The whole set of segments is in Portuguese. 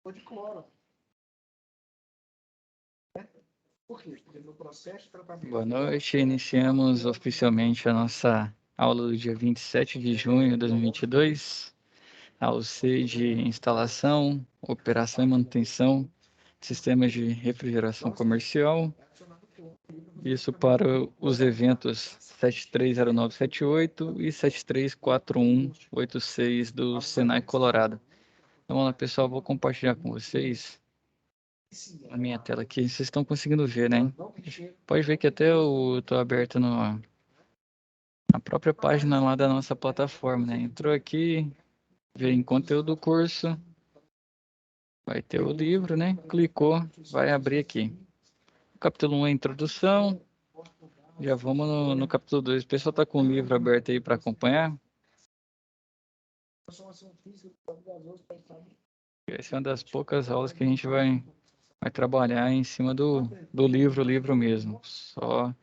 ou de cloro. Por quê? Porque no processo de tratamento... Boa noite, iniciamos oficialmente a nossa aula do dia 27 de junho de 2022, aula C de instalação, operação e manutenção de sistemas de refrigeração comercial, isso para os eventos 730978 e 734186 do Senai Colorado. Então, vamos lá, pessoal, vou compartilhar com vocês a minha tela aqui. Vocês estão conseguindo ver, né? Pode ver que até eu estou aberto na própria página lá da nossa plataforma, né? Entrou aqui, veio em conteúdo do curso, vai ter o livro, né? Clicou, vai abrir aqui. O capítulo 1 é a introdução. Já vamos no capítulo 2. O pessoal está com o livro aberto aí para acompanhar? Essa é uma das poucas aulas que a gente vai trabalhar em cima do livro mesmo. Só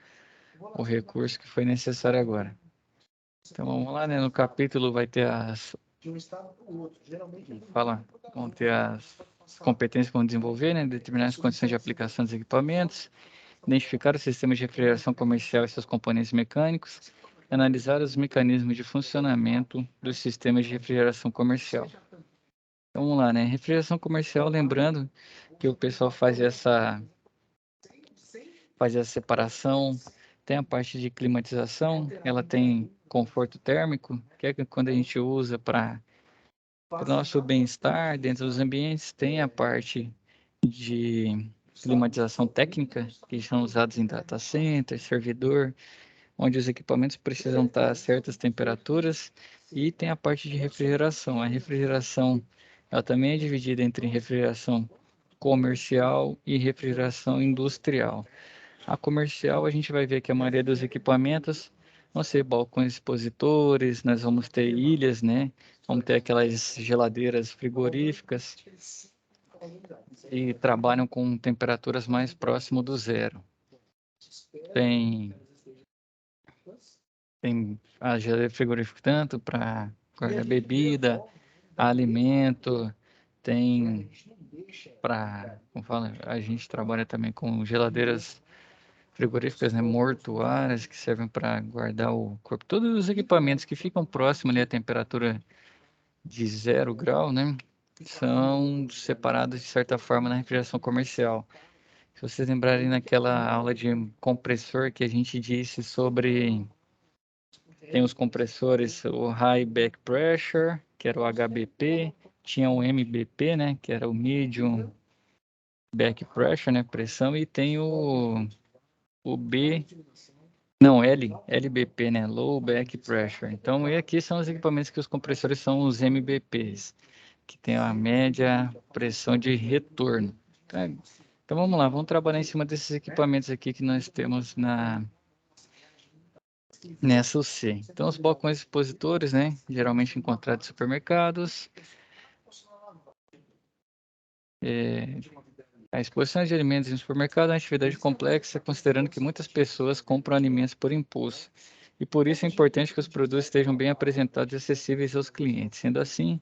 o recurso que foi necessário agora. Então vamos lá, né? No capítulo vai ter vão ter as competências que vão desenvolver, né? Determinar as condições de aplicação dos equipamentos, identificar os sistemas de refrigeração comercial e seus componentes mecânicos, analisar os mecanismos de funcionamento dos sistemas de refrigeração comercial. Então, vamos lá, né? Refrigeração comercial, lembrando que o pessoal faz essa separação, tem a parte de climatização, ela tem conforto térmico, que é quando a gente usa para o nosso bem-estar dentro dos ambientes, tem a parte de climatização técnica, que são usados em data center, servidor, onde os equipamentos precisam estar a certas temperaturas, e tem a parte de refrigeração. A refrigeração, ela também é dividida entre refrigeração comercial e refrigeração industrial. A comercial, a gente vai ver que a maioria dos equipamentos vão ser balcões expositores, nós vamos ter ilhas, né? Vamos ter aquelas geladeiras frigoríficas e trabalham com temperaturas mais próximo do zero. Tem a geladeira frigorífica tanto para guardar bebida, alimento, tem para, como fala, a gente trabalha também com geladeiras frigoríficas, né, mortuárias, que servem para guardar o corpo. Todos os equipamentos que ficam próximos ali à temperatura de 0 grau, né, são separados de certa forma na refrigeração comercial. Se vocês lembrarem naquela aula de compressor que a gente disse sobre, tem os compressores, o High Back Pressure, que era o HBP, tinha o MBP, né, que era o Medium Back Pressure, né, pressão, e tem o LBP, né? Low Back Pressure. Então, e aqui são os equipamentos que os compressores são os MBPs, que tem a média pressão de retorno. Então vamos lá, vamos trabalhar em cima desses equipamentos aqui que nós temos nessa UC. Então, os balcões expositores, né? Geralmente encontrados em supermercados. A exposição de alimentos em supermercado é uma atividade complexa, considerando que muitas pessoas compram alimentos por impulso. E por isso é importante que os produtos estejam bem apresentados e acessíveis aos clientes. Sendo assim,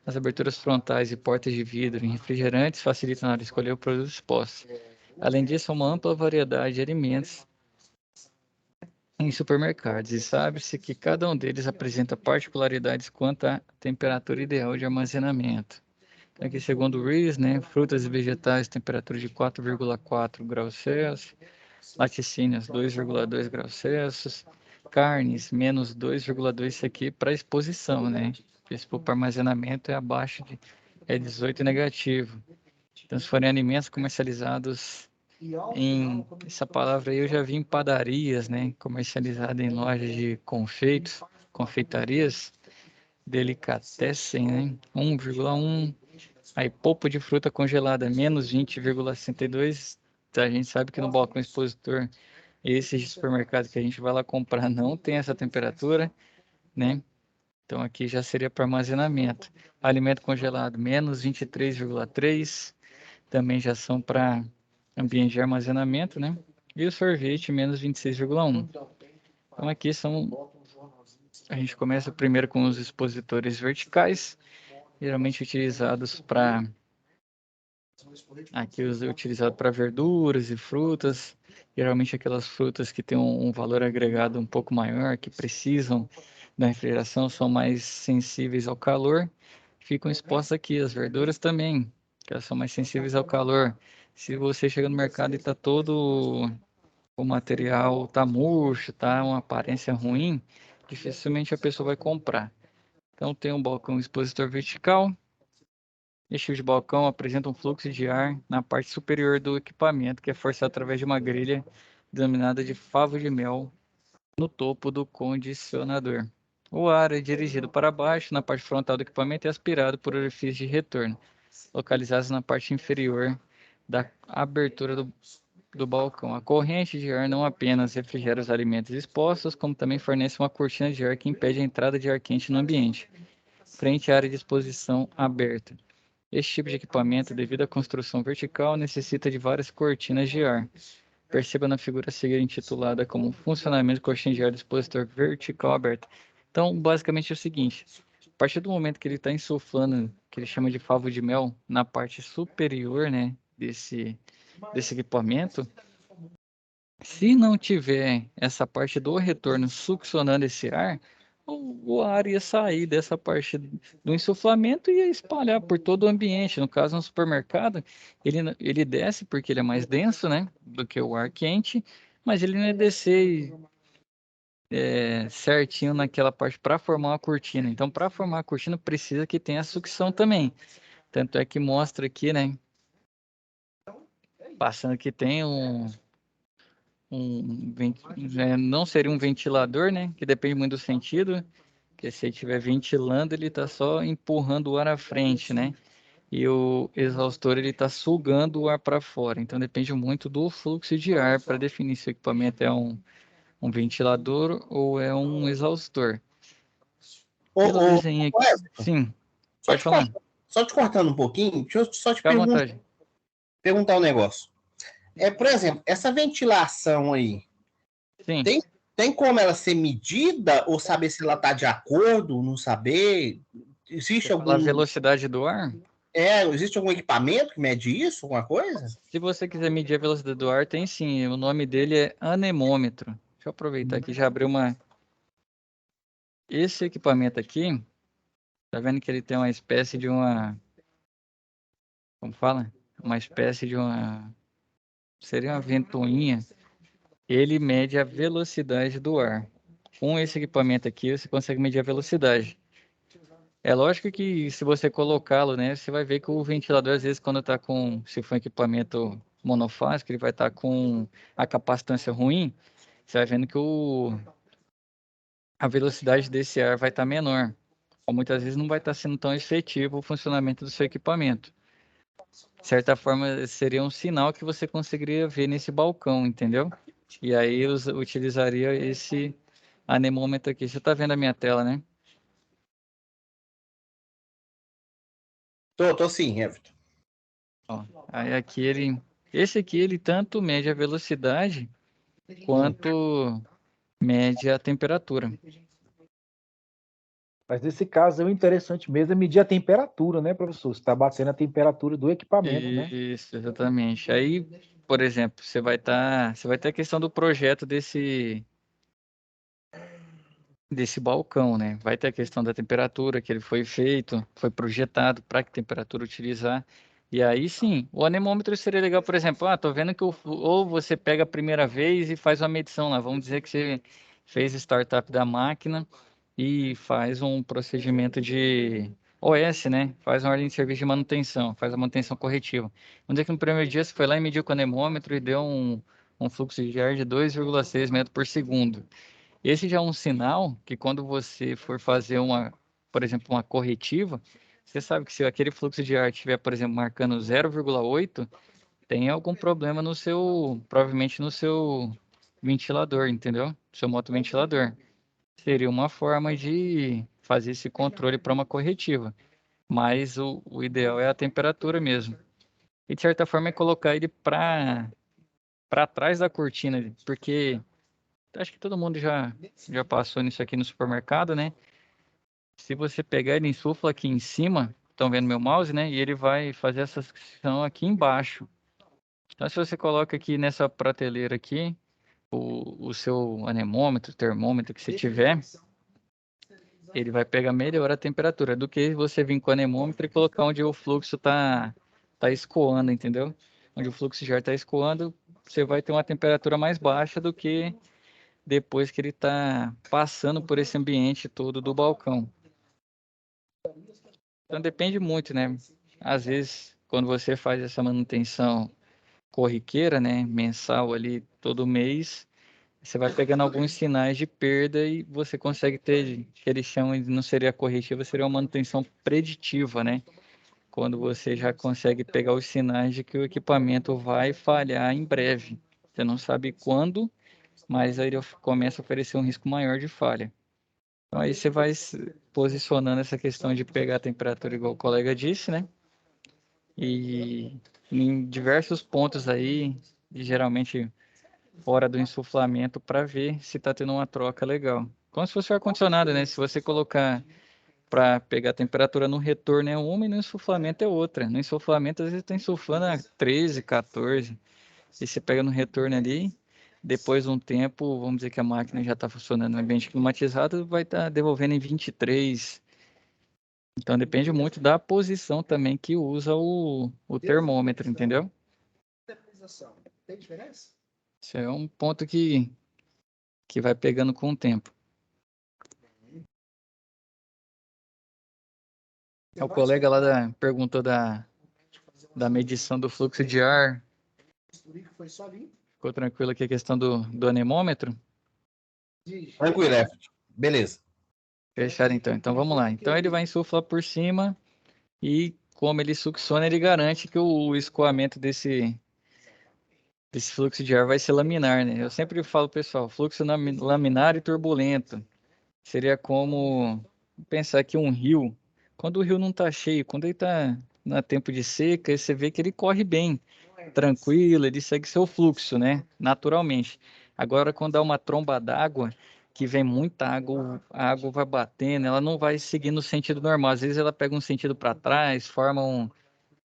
as aberturas frontais e portas de vidro em refrigerantes facilitam na hora de escolher o produto exposto. Além disso, há uma ampla variedade de alimentos em supermercados e sabe-se que cada um deles apresenta particularidades quanto à temperatura ideal de armazenamento. Aqui, segundo o RIS, né, frutas e vegetais, temperatura de 4,4 graus Celsius, laticínios 2,2 graus Celsius, carnes menos 2,2, isso aqui para exposição, né? Se for para armazenamento é abaixo de 18 negativo. Então, se forem alimentos comercializados essa palavra aí eu já vi em padarias, né? Comercializada em lojas de confeitos, confeitarias, delicatessen, né? 1,1. Aí, polpa de fruta congelada, menos 20,62. Então, a gente sabe que no balcão expositor, esse supermercado que a gente vai lá comprar não tem essa temperatura, né? Então, aqui já seria para armazenamento. Alimento congelado, menos 23,3. Também já são para ambiente de armazenamento, né? E o sorvete, menos 26,1. Então, aqui a gente começa primeiro com os expositores verticais, geralmente utilizados para Aqui é utilizado para verduras e frutas, geralmente aquelas frutas que têm um valor agregado um pouco maior, que precisam da refrigeração, são mais sensíveis ao calor, ficam expostas aqui. As verduras também, que elas são mais sensíveis ao calor. Se você chega no mercado e está todo o material tá murcho, tá uma aparência ruim, dificilmente a pessoa vai comprar. Então tem um balcão expositor vertical. Este tipo de balcão apresenta um fluxo de ar na parte superior do equipamento, que é forçado através de uma grelha denominada de favo de mel no topo do condicionador. O ar é dirigido para baixo na parte frontal do equipamento e aspirado por orifícios de retorno, localizados na parte inferior da abertura do balcão. A corrente de ar não apenas refrigera os alimentos expostos, como também fornece uma cortina de ar que impede a entrada de ar quente no ambiente, frente à área de exposição aberta. Este tipo de equipamento, devido à construção vertical, necessita de várias cortinas de ar. Perceba na figura a seguir intitulada como Funcionamento de cortina de ar do expositor vertical aberto. Então, basicamente é o seguinte, a partir do momento que ele está insuflando, que ele chama de favo de mel, na parte superior, né, desse equipamento, se não tiver essa parte do retorno succionando esse ar, o ar ia sair dessa parte do insuflamento e ia espalhar por todo o ambiente. No caso, no supermercado, ele desce porque ele é mais denso, né, do que o ar quente, mas ele não ia descer certinho naquela parte para formar uma cortina. Então, para formar a cortina, precisa que tenha sucção também. Tanto é que mostra aqui, né, passando que tem não seria um ventilador, né? Que depende muito do sentido. Que se ele estiver ventilando, ele está só empurrando o ar à frente, né? E o exaustor ele está sugando o ar para fora. Então depende muito do fluxo de ar para definir se o equipamento é um ventilador ou é um exaustor. Pelo desenho aqui, Everton, sim, pode falar. Só te cortando um pouquinho, deixa eu só te Fica à vontade. perguntar um negócio. Por exemplo, essa ventilação aí, Sim. tem como ela ser medida ou saber se ela está de acordo, não saber? Existe A velocidade do ar? Existe algum equipamento que mede isso, alguma coisa? Se você quiser medir a velocidade do ar, tem sim. O nome dele é anemômetro. Deixa eu aproveitar aqui, já abriu uma. Esse equipamento aqui, tá vendo que ele tem uma espécie de uma. Como fala? Uma espécie de uma. Seria uma ventoinha. Ele mede a velocidade do ar. Com esse equipamento aqui, você consegue medir a velocidade. É lógico que se você colocá-lo, né, você vai ver que o ventilador, às vezes, quando está com, se for um equipamento monofásico, ele vai estar com a capacitância ruim, você vai vendo que a velocidade desse ar vai estar menor. Ou muitas vezes não vai estar sendo tão efetivo o funcionamento do seu equipamento. De certa forma, seria um sinal que você conseguiria ver nesse balcão, entendeu? E aí eu utilizaria esse anemômetro aqui. Você está vendo a minha tela, né? Tô sim, Everton. Ó, aí aqui esse aqui ele tanto mede a velocidade quanto mede a temperatura. Mas nesse caso, o interessante mesmo é medir a temperatura, né, professor? Você está batendo a temperatura do equipamento, né? Isso, exatamente. Aí, por exemplo, você vai ter a questão do projeto desse balcão, né? Vai ter a questão da temperatura que ele foi feito, foi projetado para que temperatura utilizar. E aí sim, o anemômetro seria legal, por exemplo, tô vendo que ou você pega a primeira vez e faz uma medição lá, vamos dizer que você fez startup da máquina e faz um procedimento de OS, né? Faz uma ordem de serviço de manutenção, faz a manutenção corretiva. Vamos dizer que no primeiro dia você foi lá e mediu com o anemômetro e deu um fluxo de ar de 2,6 metros por segundo. Esse já é um sinal que quando você for fazer por exemplo, uma corretiva, você sabe que se aquele fluxo de ar estiver, por exemplo, marcando 0,8, tem algum problema provavelmente no seu ventilador, entendeu? Seu motoventilador. Seria uma forma de fazer esse controle para uma corretiva, mas o ideal é a temperatura mesmo. E de certa forma é colocar ele para trás da cortina, porque acho que todo mundo já passou nisso aqui no supermercado, né? Se você pegar ele insufla aqui em cima, estão vendo meu mouse, né? E ele vai fazer essa secção aqui embaixo. Então, se você coloca aqui nessa prateleira aqui, o seu anemômetro, termômetro que você tiver, ele vai pegar melhor a temperatura do que você vir com o anemômetro e colocar onde o fluxo tá escoando, entendeu? Onde o fluxo de ar está escoando, você vai ter uma temperatura mais baixa do que depois que ele está passando por esse ambiente todo do balcão. Então depende muito, né? Às vezes, quando você faz essa manutenção corriqueira, né, mensal ali todo mês, você vai pegando alguns sinais de perda e você consegue ter, que eles chamam de, não seria corretiva, seria uma manutenção preditiva, né? Quando você já consegue pegar os sinais de que o equipamento vai falhar em breve. Você não sabe quando, mas aí ele começa a oferecer um risco maior de falha. Então aí você vai posicionando essa questão de pegar a temperatura, igual o colega disse, né? E em diversos pontos aí, e geralmente fora do insuflamento, para ver se está tendo uma troca legal. Como se fosse o ar-condicionado, né? Se você colocar para pegar a temperatura no retorno é uma e no insuflamento é outra. No insuflamento, às vezes está insuflando a 13, 14. E você pega no retorno ali, depois de um tempo, vamos dizer que a máquina já está funcionando no ambiente climatizado, vai estar devolvendo em 23. Então depende muito da posição também que usa o termômetro, entendeu? Tem diferença? Isso é um ponto que vai pegando com o tempo. O colega lá perguntou da medição do fluxo de ar. Ficou tranquilo aqui a questão do anemômetro? Tranquilo, Everton. Beleza. Fechado então. Então vamos lá. Então ele vai insuflar por cima e como ele succiona, ele garante que o escoamento desse fluxo de ar vai ser laminar, né? Eu sempre falo, pessoal, fluxo laminar e turbulento. Seria como pensar que um rio, quando o rio não está cheio, quando ele está no tempo de seca, você vê que ele corre bem, tranquilo, ele segue seu fluxo, né? Naturalmente. Agora, quando dá uma tromba d'água, que vem muita água, a água vai batendo, ela não vai seguir no sentido normal. Às vezes ela pega um sentido para trás, forma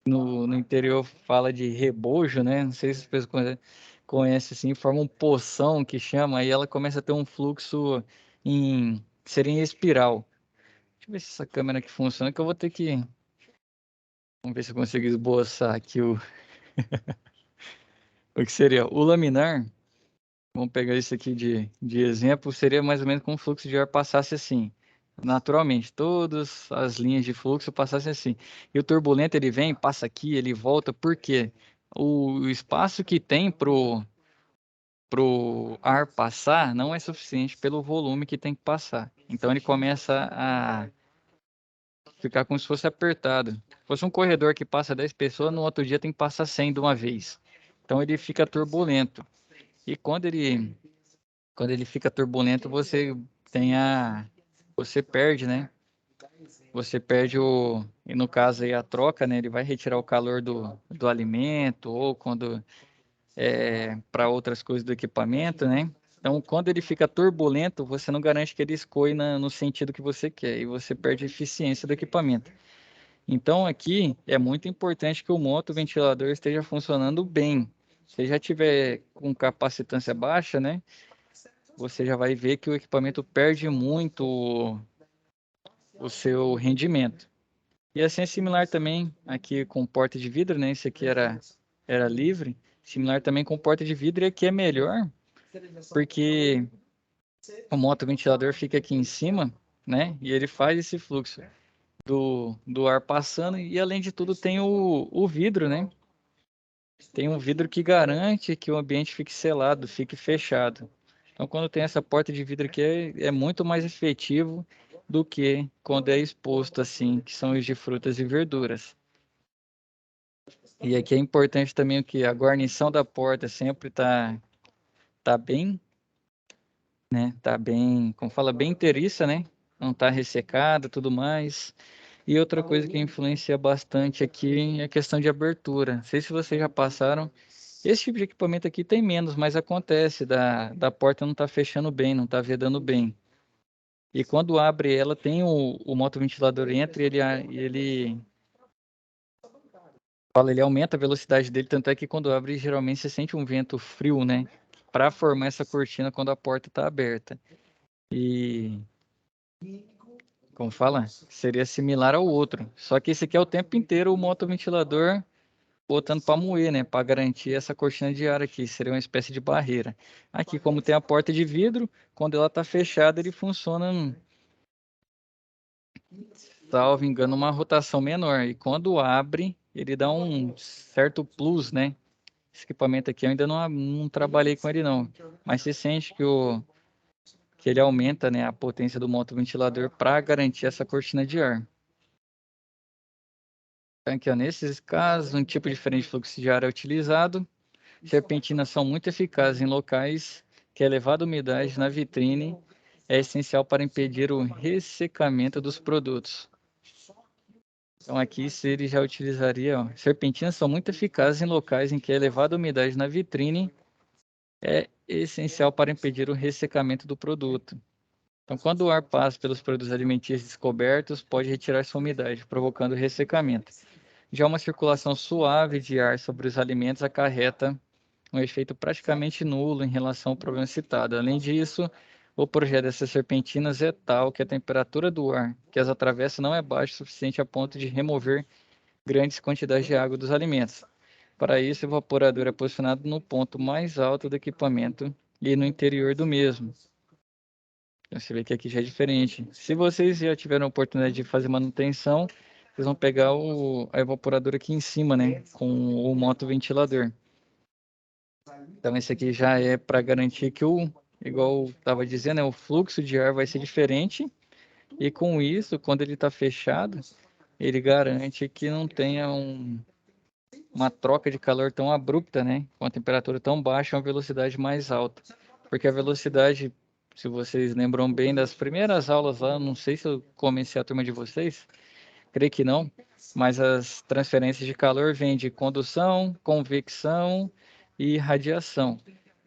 no interior fala de rebojo, né? Não sei se as pessoas conhecem assim, forma um poção que chama, aí ela começa a ter um fluxo seria em espiral. Deixa eu ver se essa câmera aqui funciona, que eu vou ter que... Vamos ver se eu consigo esboçar aqui o que seria. O laminar, vamos pegar isso aqui de exemplo, seria mais ou menos como o fluxo de ar passasse assim. Naturalmente, todas as linhas de fluxo passassem assim. E o turbulento, ele vem, passa aqui, ele volta, por quê? O espaço que tem pro ar passar não é suficiente pelo volume que tem que passar. Então ele começa a ficar como se fosse apertado. Se fosse um corredor que passa 10 pessoas, no outro dia tem que passar 100 de uma vez. Então ele fica turbulento. E quando ele fica turbulento, você perde, né? Você perde e no caso aí a troca, né? Ele vai retirar o calor do alimento ou quando para outras coisas do equipamento, né? Então, quando ele fica turbulento, você não garante que ele escoe no sentido que você quer e você perde a eficiência do equipamento. Então, aqui é muito importante que o motoventilador esteja funcionando bem. Se já tiver com capacitância baixa, né? Você já vai ver que o equipamento perde muito o seu rendimento. E assim é similar também aqui com porta de vidro, né? Esse aqui era livre. Similar também com porta de vidro, e aqui é melhor, porque o motoventilador fica aqui em cima, né? E ele faz esse fluxo do ar passando, e além de tudo tem o vidro, né? Tem um vidro que garante que o ambiente fique selado, fique fechado. Então, quando tem essa porta de vidro aqui, é muito mais efetivo do que quando é exposto assim, que são os de frutas e verduras. E aqui é importante também o que a guarnição da porta sempre tá bem, né? Tá bem, como fala, bem inteiriça, né? Não tá ressecada, tudo mais. E outra coisa que influencia bastante aqui é a questão de abertura. Não sei se vocês já passaram. Esse tipo de equipamento aqui tem menos, mas acontece da porta não tá fechando bem, não tá vedando bem. E quando abre ela, tem o motoventilador entra e ele Fala, ele aumenta a velocidade dele, tanto é que quando abre, geralmente você sente um vento frio, né? Para formar essa cortina quando a porta está aberta. E, como fala, seria similar ao outro. Só que esse aqui é o tempo inteiro o motoventilador botando para moer, né? Para garantir essa cortina de ar aqui, seria uma espécie de barreira. Aqui, como tem a porta de vidro, quando ela está fechada, ele funciona, salvo engano, uma rotação menor. E quando abre, ele dá um certo plus, né? Esse equipamento aqui eu ainda não trabalhei com ele não, mas você sente que ele aumenta, né, a potência do motoventilador para garantir essa cortina de ar. Então, aqui, ó, nesses casos, um tipo diferente de fluxo de ar é utilizado. Serpentinas são muito eficazes em locais que a elevada umidade na vitrine é essencial para impedir o ressecamento dos produtos. Então aqui ele já utilizaria, ó, serpentinas são muito eficazes em locais em que a elevada umidade na vitrine é essencial para impedir o ressecamento do produto. Então, quando o ar passa pelos produtos alimentícios descobertos, pode retirar sua umidade, provocando ressecamento. Já uma circulação suave de ar sobre os alimentos acarreta um efeito praticamente nulo em relação ao problema citado. Além disso, o projeto dessas serpentinas é tal que a temperatura do ar que as atravessa não é baixa o suficiente a ponto de remover grandes quantidades de água dos alimentos. Para isso, o evaporador é posicionado no ponto mais alto do equipamento e no interior do mesmo. Então, você vê que aqui já é diferente. Se vocês já tiveram a oportunidade de fazer manutenção, vocês vão pegar a evaporadora aqui em cima, né? Com o motoventilador. Então, esse aqui já é para garantir que igual eu estava dizendo, né, o fluxo de ar vai ser diferente. E com isso, quando ele está fechado, ele garante que não tenha uma troca de calor tão abrupta, né? Com a temperatura tão baixa, uma velocidade mais alta. Porque a velocidade, se vocês lembram bem das primeiras aulas lá, não sei se eu comecei a turma de vocês, creio que não, mas as transferências de calor vêm de condução, convecção e radiação.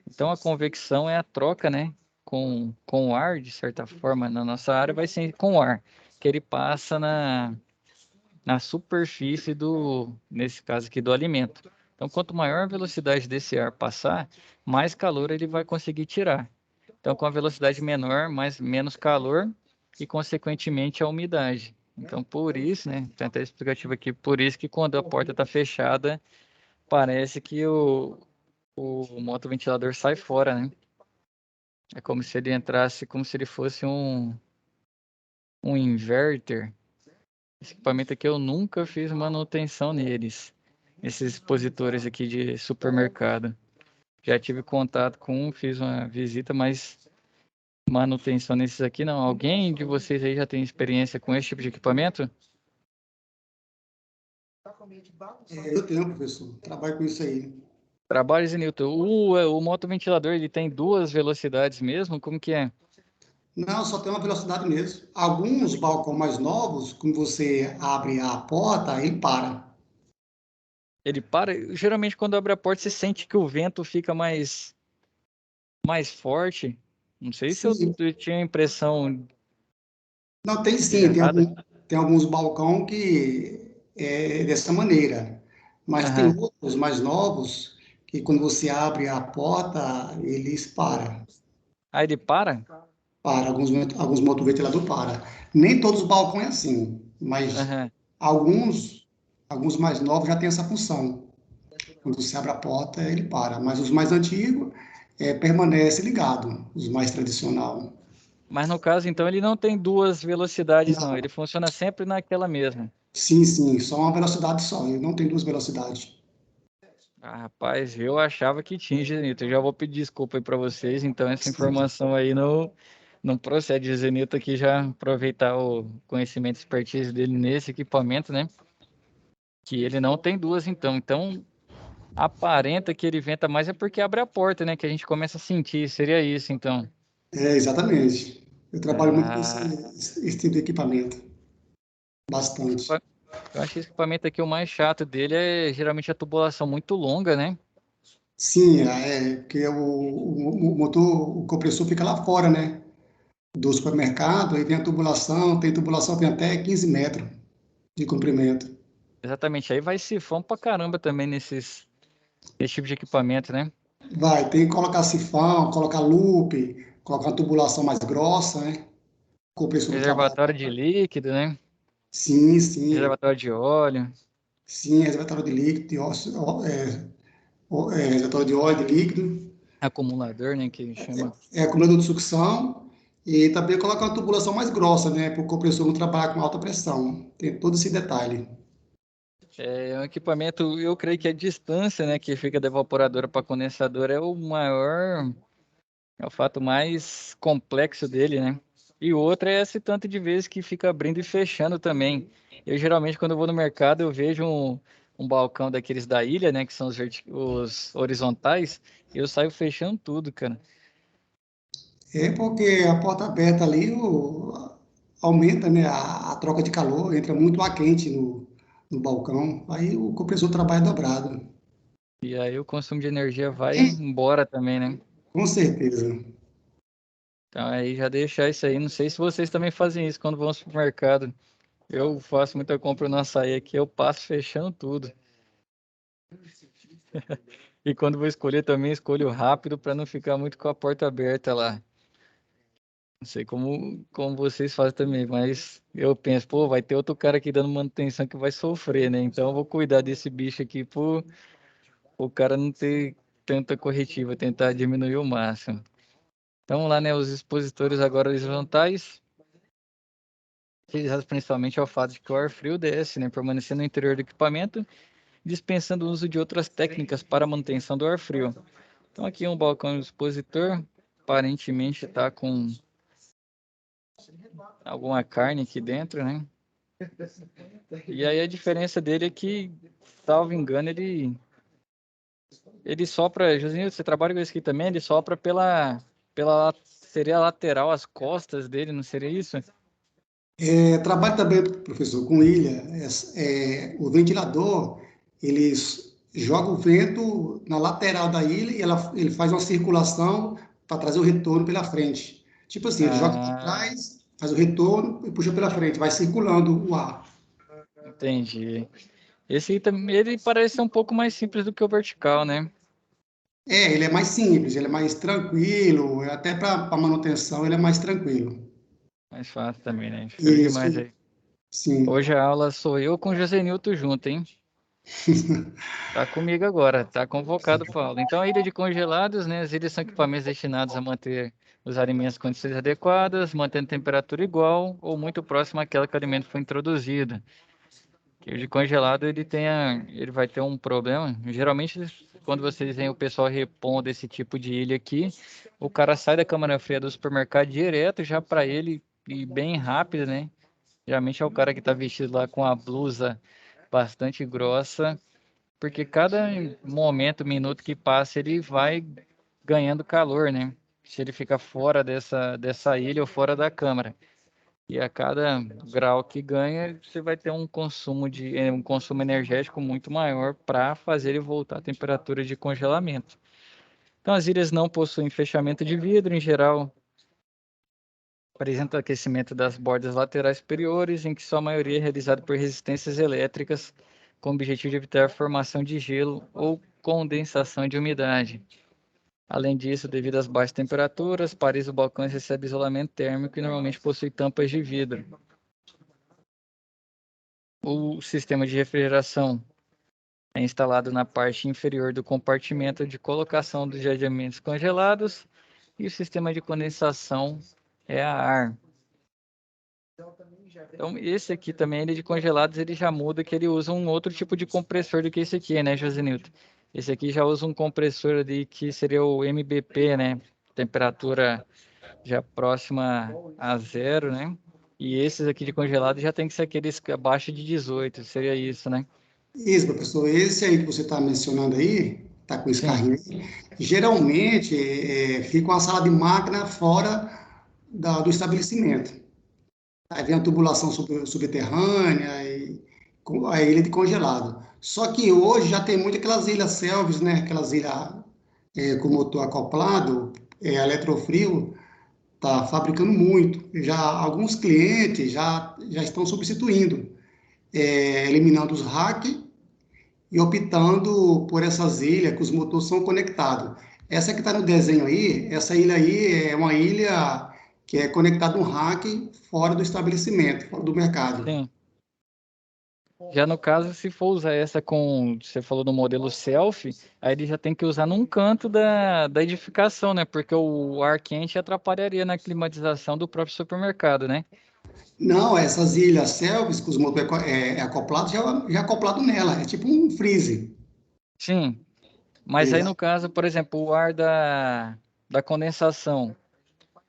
Então a convecção é a troca, né? Com o ar, de certa forma, na nossa área vai ser com o ar, que ele passa na superfície nesse caso aqui, do alimento. Então, quanto maior a velocidade desse ar passar, mais calor ele vai conseguir tirar. Então, com a velocidade menor, menos calor e, consequentemente, a umidade. Então, por isso, né, tem até explicativo aqui, por isso que quando a porta está fechada, parece que o motoventilador sai fora, né? É como se ele entrasse, como se ele fosse um inverter. Esse equipamento aqui eu nunca fiz manutenção neles. Esses expositores aqui de supermercado. Já tive contato com um, fiz uma visita, mas manutenção nesses aqui não. Alguém de vocês aí já tem experiência com esse tipo de equipamento? Eu tenho, professor. Trabalho com isso aí. Trabalho, Zenilton. O motoventilador, ele tem duas velocidades mesmo? Como que é? Não, só tem uma velocidade mesmo. Alguns balcões mais novos, quando você abre a porta, ele para. Ele para. Geralmente, quando abre a porta, você sente que o vento fica mais forte. Não sei se Sim. eu tinha a impressão Não, tem sim. errada. Tem alguns balcões que é dessa maneira. Mas tem Aham. outros mais novos que quando você abre a porta, eles param. Aí ele para? Para, alguns motoventiladores para. Nem todos os balcões é assim, mas Aham. alguns, alguns mais novos já tem essa função. Quando você abre a porta, ele para. Mas os mais antigos permanece ligado, os mais tradicional. Mas no caso, então, ele não tem duas velocidades, não. Não, Ele funciona sempre naquela mesma. sim, sim, só uma velocidade só. Ele não tem duas velocidades. Ah, rapaz, eu achava que tinha, Genito. Eu já vou pedir desculpa aí para vocês. Então, essa informação aí não procede. O Zenito aqui já aproveitar o conhecimento e expertise dele nesse equipamento, né? Que ele não tem duas, então. Então, aparenta que ele venta mais é porque abre a porta, né? Que a gente começa a sentir. Seria isso, então. Exatamente. Eu trabalho muito com Ah, esse tipo de equipamento. Bastante. eu acho que esse equipamento aqui, o mais chato dele é geralmente a tubulação muito longa, né? Sim, porque o motor, o compressor fica lá fora, né? Do supermercado, aí tem a tubulação, tem tubulação tem até 15 metros de comprimento. Exatamente. Aí vai sifão pra caramba também esse tipo de equipamento, né? Vai, tem que colocar sifão, colocar loop, colocar uma tubulação mais grossa, né? O compressor não trabalha. Reservatório de líquido, né? Sim, sim, Reservatório de óleo, sim, reservatório de líquido, reservatório de óleo, de líquido, acumulador, né? Que chama. acumulador de sucção, e também colocar uma tubulação mais grossa, né? Para o compressor não trabalhar com alta pressão. Tem todo esse detalhe. É um equipamento, eu creio que a distância, né, que fica da evaporadora para condensador é o maior, é o fato mais complexo dele, né? E o outro é esse tanto de vezes que fica abrindo e fechando também. Eu geralmente, quando eu vou no mercado, eu vejo um balcão daqueles da ilha, né, que são os horizontais, e eu saio fechando tudo, cara. É porque a porta aberta ali aumenta, né, a troca de calor, entra muito ar quente no balcão, aí o compressor trabalha dobrado. E aí o consumo de energia vai embora também, né? Com certeza. Então aí já deixar isso aí. Não sei se vocês também fazem isso quando vão ao supermercado. Eu faço muita compra no açaí aqui, eu passo fechando tudo. E quando vou escolher também, escolho rápido para não ficar muito com a porta aberta lá. Não sei como vocês fazem também, mas eu penso, pô, vai ter outro cara aqui dando manutenção que vai sofrer, né? Então eu vou cuidar desse bicho aqui pro o cara não ter tanta corretiva, tentar diminuir o máximo. Então lá, né, os expositores agora horizontais, utilizados principalmente ao fato de que o ar frio desce, né, permanecendo no interior do equipamento, dispensando o uso de outras técnicas para a manutenção do ar frio. Então aqui um balcão expositor, aparentemente está com alguma carne aqui dentro, né? E aí a diferença dele é que, salvo engano, ele sopra, Josinho, você trabalha com isso aqui também, ele sopra seria a lateral, as costas dele, não seria isso? Trabalho também, professor, com ilha. O ventilador, ele joga o vento na lateral da ilha e ele faz uma circulação para trazer o retorno pela frente. Tipo assim, ele joga para Ah, trás, faz o retorno e puxa pela frente, vai circulando o ar. entendi. Esse aí também, ele parece ser um pouco mais simples do que o vertical, né? Ele é mais simples, ele é mais tranquilo, até para manutenção ele é mais tranquilo. Mais fácil também, né? Show demais Isso, aí. sim. Hoje a aula sou eu com o José Nilton junto, hein? Tá comigo agora, tá convocado para aula. Então, a ilha de congelados, né? As ilhas são equipamentos destinados a manter os alimentos em condições adequadas, mantendo temperatura igual ou muito próxima àquela que o alimento foi introduzido. Que o de congelado ele vai ter um problema. Geralmente, quando vocês veem o pessoal repondo esse tipo de ilha aqui, o cara sai da câmara fria do supermercado direto já para ele e bem rápido, né? Geralmente é o cara que está vestido lá com a blusa bastante grossa, porque cada momento, minuto que passa, ele vai ganhando calor, né? Se ele fica fora dessa ilha ou fora da câmara. E a cada grau que ganha, você vai ter um consumo energético muito maior para fazer ele voltar à temperatura de congelamento. Então, as ilhas não possuem fechamento de vidro, em geral, apresenta aquecimento das bordas laterais superiores, em que sua maioria é realizada por resistências elétricas, com o objetivo de evitar a formação de gelo ou condensação de umidade. Além disso, devido às baixas temperaturas, paredes do balcão recebem isolamento térmico e normalmente possui tampas de vidro. O sistema de refrigeração é instalado na parte inferior do compartimento de colocação dos alimentos congelados e o sistema de condensação é a ar. Então, esse aqui também, ele de congelados, ele já muda, que ele usa um outro tipo de compressor do que esse aqui, né, Josenilton? Esse aqui já usa um compressor ali que seria o MBP, né? Temperatura já próxima a zero, né? E esses aqui de congelado já tem que ser aqueles abaixo de 18, seria isso, né? Isso, professor. Esse aí que você está mencionando aí, está com esse Sim. carrinho aí, geralmente fica uma sala de máquina fora do estabelecimento. Aí vem a tubulação subterrânea e a ilha de congelado. Só que hoje já tem muito aquelas ilhas selves, né? Aquelas ilhas com motor acoplado, eletrofrio, está fabricando muito. Já alguns clientes já estão substituindo. eliminando os hacks e optando por essas ilhas que os motores são conectados. Essa que está no desenho aí, essa ilha aí é uma ilha que é conectada um hack fora do estabelecimento, fora do mercado. Sim. Já no caso, se for usar essa com, você falou do modelo selfie, aí ele já tem que usar num canto da edificação, né? Porque o ar quente atrapalharia na climatização do próprio supermercado, né? Não, essas ilhas selfies, que os motores é acoplado, já é acoplado nela, é tipo um freezer. Sim, mas aí no caso, por exemplo, o ar da condensação,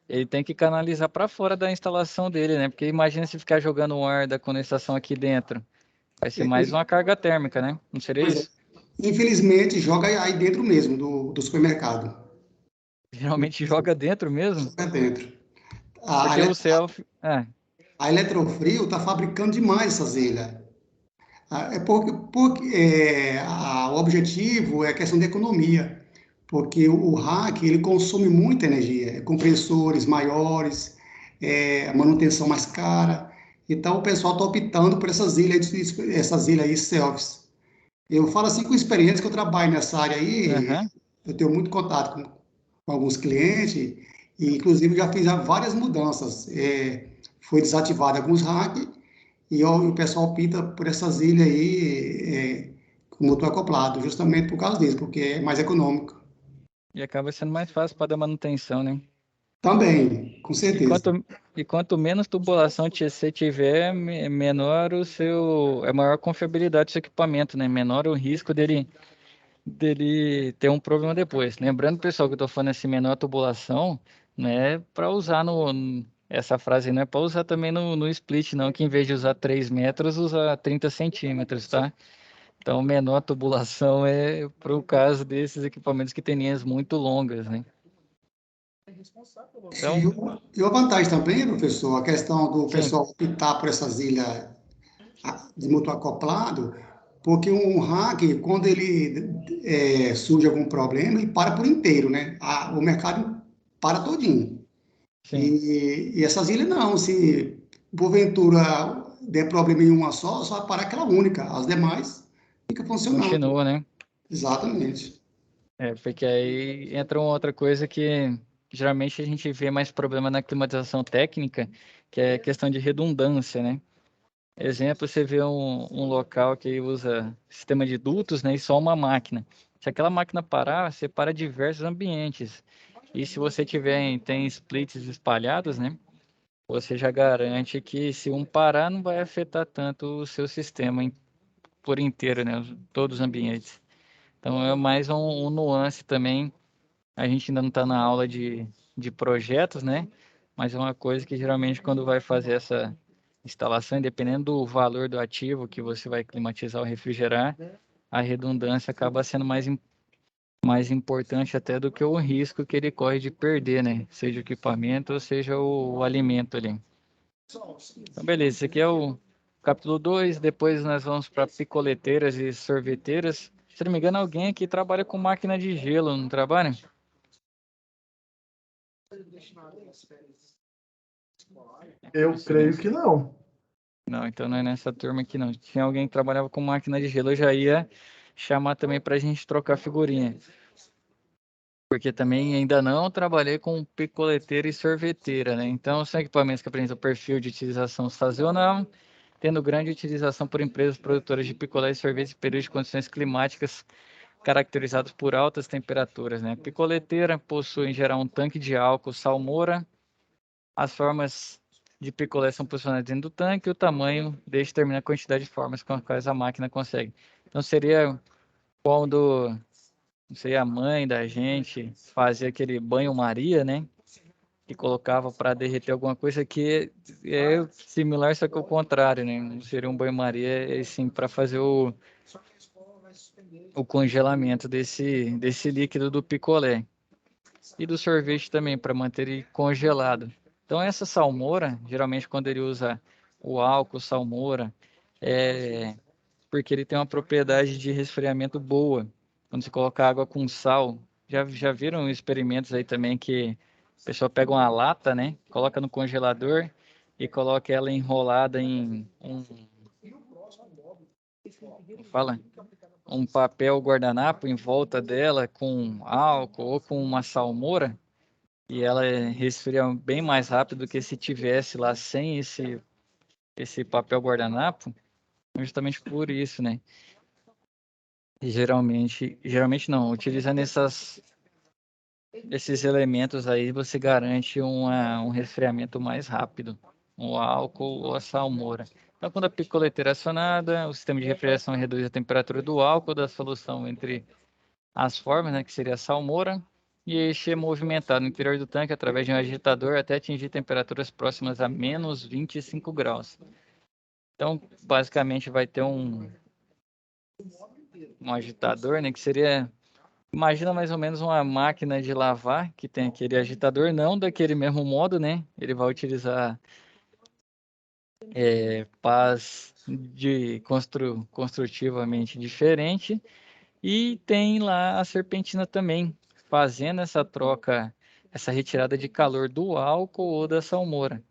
ele tem que canalizar para fora da instalação dele, né? Porque imagina se ficar jogando o ar da condensação aqui dentro. Vai ser mais uma carga térmica, né? Não seria Pois é. isso? Infelizmente, joga aí dentro mesmo do supermercado. Geralmente joga dentro mesmo, Joga dentro. A, porque o selfie. a Eletrofrio está fabricando demais essas ilhas. O objetivo é a questão da economia, porque o rack ele consome muita energia, compressores maiores, a manutenção mais cara. Então o pessoal está optando por essas ilhas aí selfies. Eu falo assim com experiência que eu trabalho nessa área aí, Aham. eu tenho muito contato com alguns clientes, e inclusive já fiz várias mudanças. Foi desativado alguns hacks e o pessoal opta por essas ilhas aí com motor acoplado, justamente por causa disso, porque é mais econômico. E acaba sendo mais fácil para dar manutenção, né? Também, com E certeza. quanto menos tubulação você tiver, menor o seu, é maior a confiabilidade do seu equipamento, né? Menor o risco dele ter um problema depois. Lembrando, pessoal, que eu estou falando assim, menor a tubulação, né? Para usar essa frase não é para usar também no split, não, que em vez de usar 3 metros, usa 30 centímetros, tá? Então, menor a tubulação é para o caso desses equipamentos que têm linhas muito longas, né? E, Então, e a vantagem também, professor, a questão do sim, pessoal optar por essas ilhas de motor acoplado, porque um hack, quando ele surge algum problema, ele para por inteiro, né? O mercado para todinho. sim, E essas ilhas não, se porventura der problema em uma só vai parar aquela única, as demais fica funcionando. continua, né? Exatamente. É, porque aí entra uma outra coisa que geralmente a gente vê mais problema na climatização técnica, que é a questão de redundância, né? Exemplo, você vê um local que usa sistema de dutos, né, e só uma máquina. Se aquela máquina parar, você para diversos ambientes. E se você tem splits espalhados, né, você já garante que se um parar, não vai afetar tanto o seu sistema por inteiro, né, todos os ambientes. Então é mais um nuance também. A gente ainda não está na aula de projetos, né? Mas é uma coisa que geralmente quando vai fazer essa instalação, dependendo do valor do ativo que você vai climatizar ou refrigerar, a redundância acaba sendo mais importante até do que o risco que ele corre de perder, né? Seja o equipamento ou seja o alimento ali. Então, beleza, esse aqui é o capítulo 2. Depois nós vamos para picoleteiras e sorveteiras. Se não me engano, alguém aqui trabalha com máquina de gelo, não trabalha? Eu creio que não. Não, então não é nessa turma aqui não. Tinha alguém que trabalhava com máquina de gelo, eu já ia chamar também para a gente trocar figurinha. Porque também ainda não trabalhei com picoleteira e sorveteira, né? Então, são equipamentos que apresentam perfil de utilização sazonal, tendo grande utilização por empresas produtoras de picolé e sorvete em períodos de condições climáticas caracterizados por altas temperaturas, né? Picoleteira possui, em geral, um tanque de álcool salmoura. As formas de picolé são posicionadas dentro do tanque e o tamanho determina a quantidade de formas com as quais a máquina consegue. Então, seria quando, não sei, a mãe da gente fazia aquele banho-maria, né? Que colocava para derreter alguma coisa que é similar, só que o contrário, né? Não seria um banho-maria, é sim para fazer o congelamento desse líquido do picolé. E do sorvete também, para manter ele congelado. Então, essa salmoura, geralmente quando ele usa o álcool salmoura, é porque ele tem uma propriedade de resfriamento boa. Quando você coloca água com sal, já viram experimentos aí também que a pessoa pega uma lata, né, coloca no congelador e coloca ela enrolada em fala, um papel guardanapo em volta dela com álcool ou com uma salmoura, e ela resfria bem mais rápido do que se tivesse lá sem esse papel guardanapo, justamente por isso, né? E geralmente não, utilizando esses elementos aí, você garante um resfriamento mais rápido, o álcool ou a salmoura. Então, quando a picoleteira é acionada, o sistema de refrigeração reduz a temperatura do álcool da solução entre as formas, né, que seria a salmoura, e este é movimentado no interior do tanque através de um agitador até atingir temperaturas próximas a menos 25 graus. Então, basicamente, vai ter um agitador, né, que seria... Imagina mais ou menos uma máquina de lavar que tem aquele agitador, não daquele mesmo modo, né? Ele vai utilizar pás construtivamente diferente, e tem lá a serpentina também, fazendo essa troca, essa retirada de calor do álcool ou da salmoura.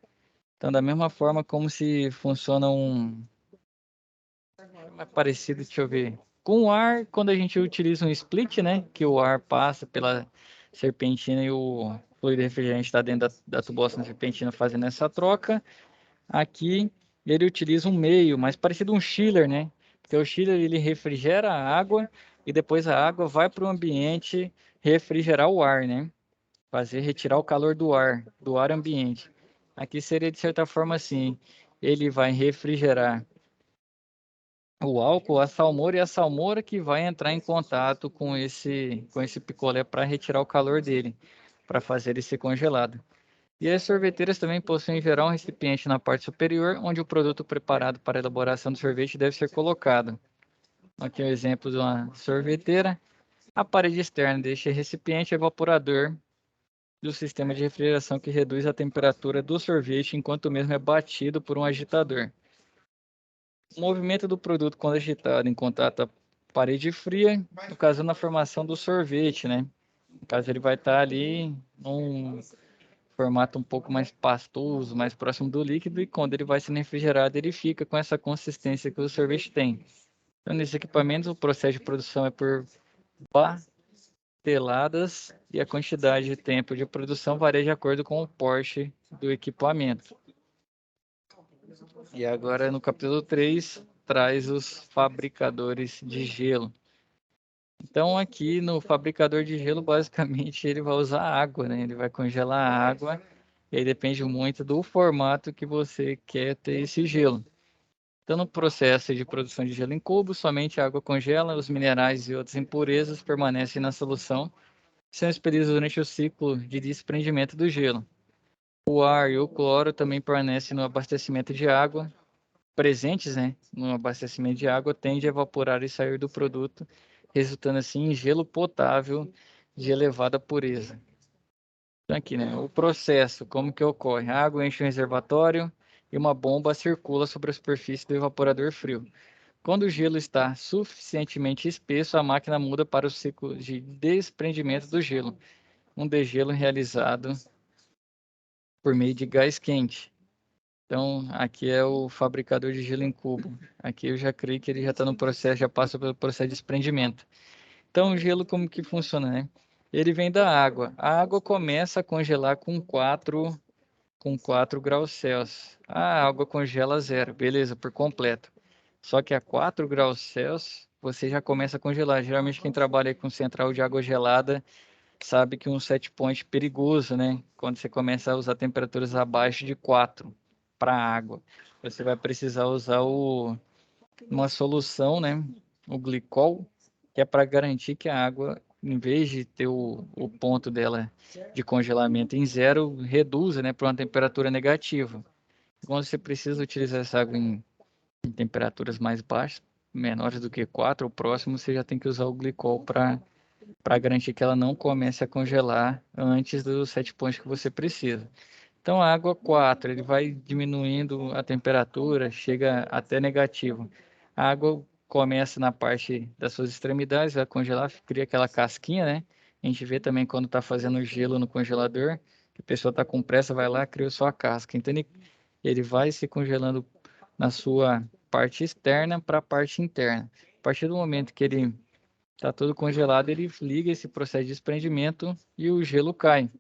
Então, da mesma forma como se funciona é parecido, deixa eu ver. Com o ar, quando a gente utiliza um split, né? Que o ar passa pela serpentina e o fluido refrigerante está dentro da tubulação da serpentina fazendo essa troca. Aqui ele utiliza um meio, mais parecido um chiller, né? Porque o chiller ele refrigera a água e depois a água vai para o ambiente refrigerar o ar, né? Retirar o calor do ar ambiente. Aqui seria de certa forma assim, ele vai refrigerar o álcool, a salmoura, e a salmoura que vai entrar em contato com esse picolé para retirar o calor dele, para fazer ele ser congelado. E as sorveteiras também possuem em geral um recipiente na parte superior, onde o produto preparado para a elaboração do sorvete deve ser colocado. Aqui é um exemplo de uma sorveteira. A parede externa deste recipiente é evaporador do sistema de refrigeração que reduz a temperatura do sorvete enquanto o mesmo é batido por um agitador. O movimento do produto quando agitado em contato à parede fria, ocasionando a formação do sorvete, né? No caso, ele vai estar ali num formato um pouco mais pastoso, mais próximo do líquido, e quando ele vai sendo refrigerado, ele fica com essa consistência que o sorvete tem. Então, nesses equipamentos, o processo de produção é por bateladas e a quantidade de tempo de produção varia de acordo com o porte do equipamento. E agora, no capítulo 3, traz os fabricadores de gelo. Então, aqui no fabricador de gelo, basicamente, ele vai usar água, né? Ele vai congelar a água, e aí depende muito do formato que você quer ter esse gelo. Então, no processo de produção de gelo em cubo, somente a água congela, os minerais e outras impurezas permanecem na solução, são expelidos durante o ciclo de desprendimento do gelo. O ar e o cloro também permanecem no abastecimento de água, presentes, né, no abastecimento de água, tende a evaporar e sair do produto, resultando assim em gelo potável de elevada pureza. Então aqui, né, o processo, como que ocorre? A água enche um reservatório e uma bomba circula sobre a superfície do evaporador frio. Quando o gelo está suficientemente espesso, a máquina muda para o ciclo de desprendimento do gelo, um degelo realizado por meio de gás quente. Então, aqui é o fabricador de gelo em cubo. Aqui eu já creio que ele já está no processo, já passa pelo processo de desprendimento. Então, o gelo como que funciona, né? Ele vem da água. A água começa a congelar com 4 graus Celsius. A água congela a zero, beleza, por completo. Só que a 4 graus Celsius, você já começa a congelar. Geralmente quem trabalha com central de água gelada sabe que um set point é perigoso, né? Quando você começa a usar temperaturas abaixo de 4 para água. Você vai precisar usar uma solução, né? O glicol, que é para garantir que a água, em vez de ter o ponto dela de congelamento em zero, reduza, né, para uma temperatura negativa. Quando você precisa utilizar essa água em temperaturas mais baixas, menores do que 4 ou próximo, você já tem que usar o glicol para garantir que ela não comece a congelar antes do set point que você precisa. Então, a água 4, ele vai diminuindo a temperatura, chega até negativo. A água começa na parte das suas extremidades, vai congelar, cria aquela casquinha, né? A gente vê também quando está fazendo gelo no congelador, que a pessoa está com pressa, vai lá, cria só a casca. Então, ele vai se congelando na sua parte externa para a parte interna. A partir do momento que ele está todo congelado, ele liga esse processo de desprendimento e o gelo cai.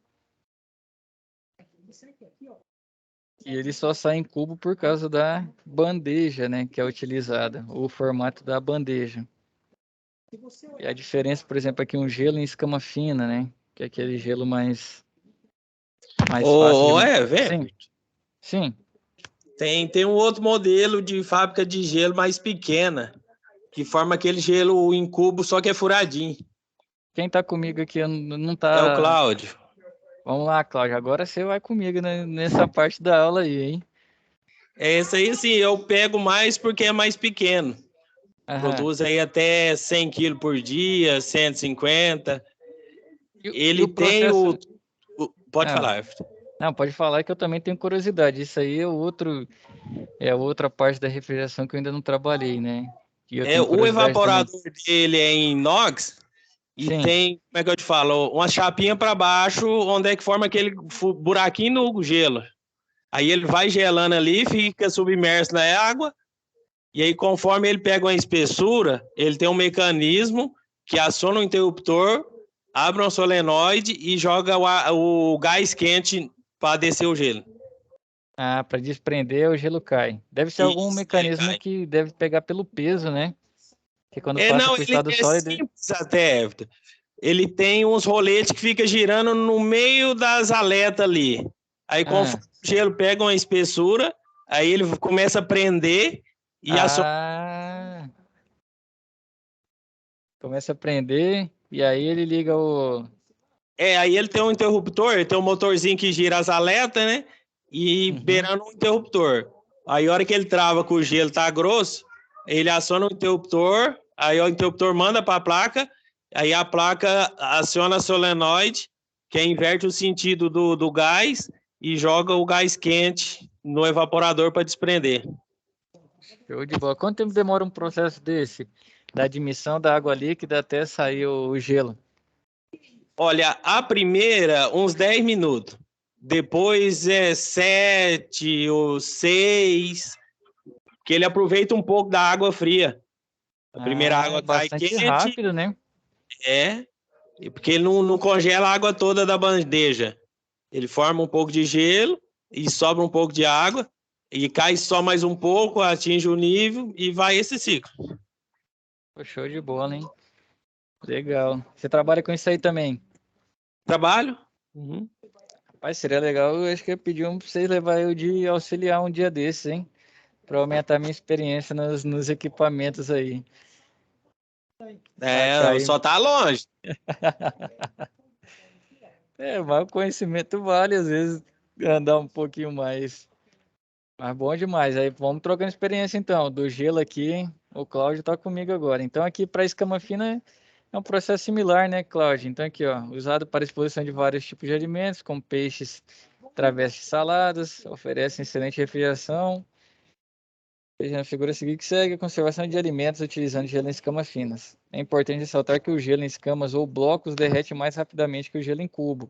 E ele só sai em cubo por causa da bandeja, né, que é utilizada, o formato da bandeja. E a diferença, por exemplo, aqui um gelo em escama fina, né, que é aquele gelo mais fácil de... velho. Sim. Tem um outro modelo de fábrica de gelo mais pequena, que forma aquele gelo em cubo, só que é furadinho. Quem tá comigo aqui não tá... É o Cláudio. Vamos lá, Cláudio. Agora você vai comigo nessa parte da aula aí, hein? É esse aí, sim, eu pego mais porque é mais pequeno. Produz aí até 100 quilos por dia, 150. Ele tem o... Pode falar, Everton. Não, pode falar que eu também tenho curiosidade. Isso aí é outra parte da refrigeração que eu ainda não trabalhei, né? O evaporador dele é em inox e tem, como é que eu te falo, uma chapinha para baixo, onde é que forma aquele buraquinho no gelo. Aí ele vai gelando ali, fica submerso na água, e aí conforme ele pega uma espessura, ele tem um mecanismo que aciona o interruptor, abre uma solenoide e joga o gás quente para descer o gelo. Ah, para desprender, o gelo cai. Deve ser algum mecanismo que deve pegar pelo peso, né? Que quando passa por estado sólido... Simples até, Everton. Ele tem uns roletes que fica girando no meio das aletas ali. Aí conforme o gelo pega uma espessura, aí ele começa a prender e começa a prender e aí ele liga o... aí ele tem um interruptor, ele tem um motorzinho que gira as aletas, né? E beirando um interruptor. Aí a hora que ele trava que o gelo tá grosso, ele aciona o interruptor, aí o interruptor manda para a placa, aí a placa aciona a solenoide, que inverte o sentido do gás e joga o gás quente no evaporador para desprender. Show de bola. Quanto tempo demora um processo desse? Da admissão da água líquida até sair o gelo? Olha, a primeira, uns 10 minutos. Depois é 7 ou 6, que ele aproveita um pouco da água fria. A primeira água cai quente. Rápido, né? Porque ele não congela a água toda da bandeja. Ele forma um pouco de gelo e sobra um pouco de água e cai só mais um pouco, atinge o nível e vai esse ciclo. Show de bola, hein? Legal. Você trabalha com isso aí também? Trabalho. Rapaz, seria legal, eu acho que eu pedi pra vocês levar eu de auxiliar um dia desses, hein? Para aumentar minha experiência nos equipamentos aí. Só tá longe. Mas o conhecimento vale, às vezes, andar um pouquinho mais. Mas bom demais. Aí vamos trocando experiência, então. Do gelo aqui, o Cláudio tá comigo agora. Então, aqui para escama fina é um processo similar, né, Cláudio? Então, aqui, ó, usado para exposição de vários tipos de alimentos, como peixes, travessas de saladas, oferece excelente refrigeração. Veja na figura a seguir que segue a conservação de alimentos utilizando gelo em escamas finas. É importante ressaltar que o gelo em escamas ou blocos derrete mais rapidamente que o gelo em cubo,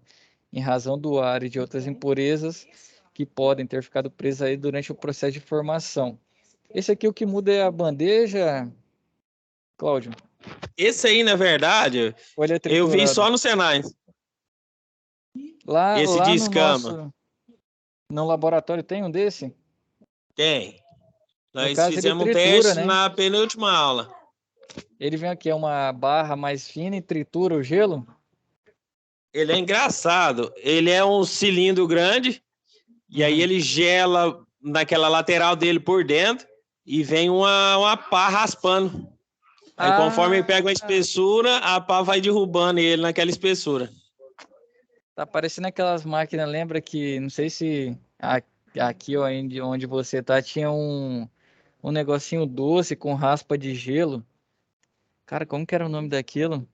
em razão do ar e de outras impurezas que podem ter ficado presas aí durante o processo de formação. Esse aqui o que muda é a bandeja, Cláudio? Esse aí, na verdade, eu vi só no Senai. Esse de escama. No laboratório tem um desse? Tem. Nós caso, fizemos tritura, um teste, né? Na penúltima aula. Ele vem aqui, é uma barra mais fina e tritura o gelo? Ele é engraçado. Ele é um cilindro grande e aí ele gela naquela lateral dele por dentro e vem uma pá raspando. Aí conforme ele pega uma espessura, a pá vai derrubando ele naquela espessura. Tá parecendo aquelas máquinas, lembra que, não sei se aqui onde você tá, tinha um negocinho doce com raspa de gelo. Cara, como que era o nome daquilo?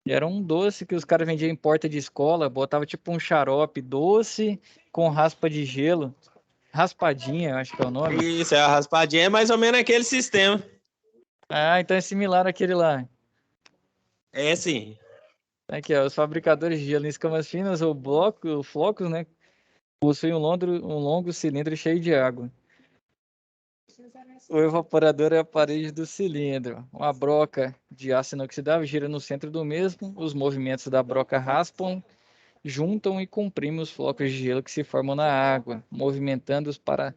Era um doce que os caras vendiam em porta de escola, botava tipo um xarope doce com raspa de gelo. Raspadinha, acho que é o nome. Isso, a raspadinha é mais ou menos aquele sistema. Então é similar àquele lá. É sim. Aqui, ó, os fabricadores de gelo em escamas finas ou flocos, né? Possuem um longo cilindro cheio de água. O evaporador é a parede do cilindro. Uma broca de aço inoxidável gira no centro do mesmo. Os movimentos da broca raspam, juntam e comprimem os flocos de gelo que se formam na água, movimentando-os para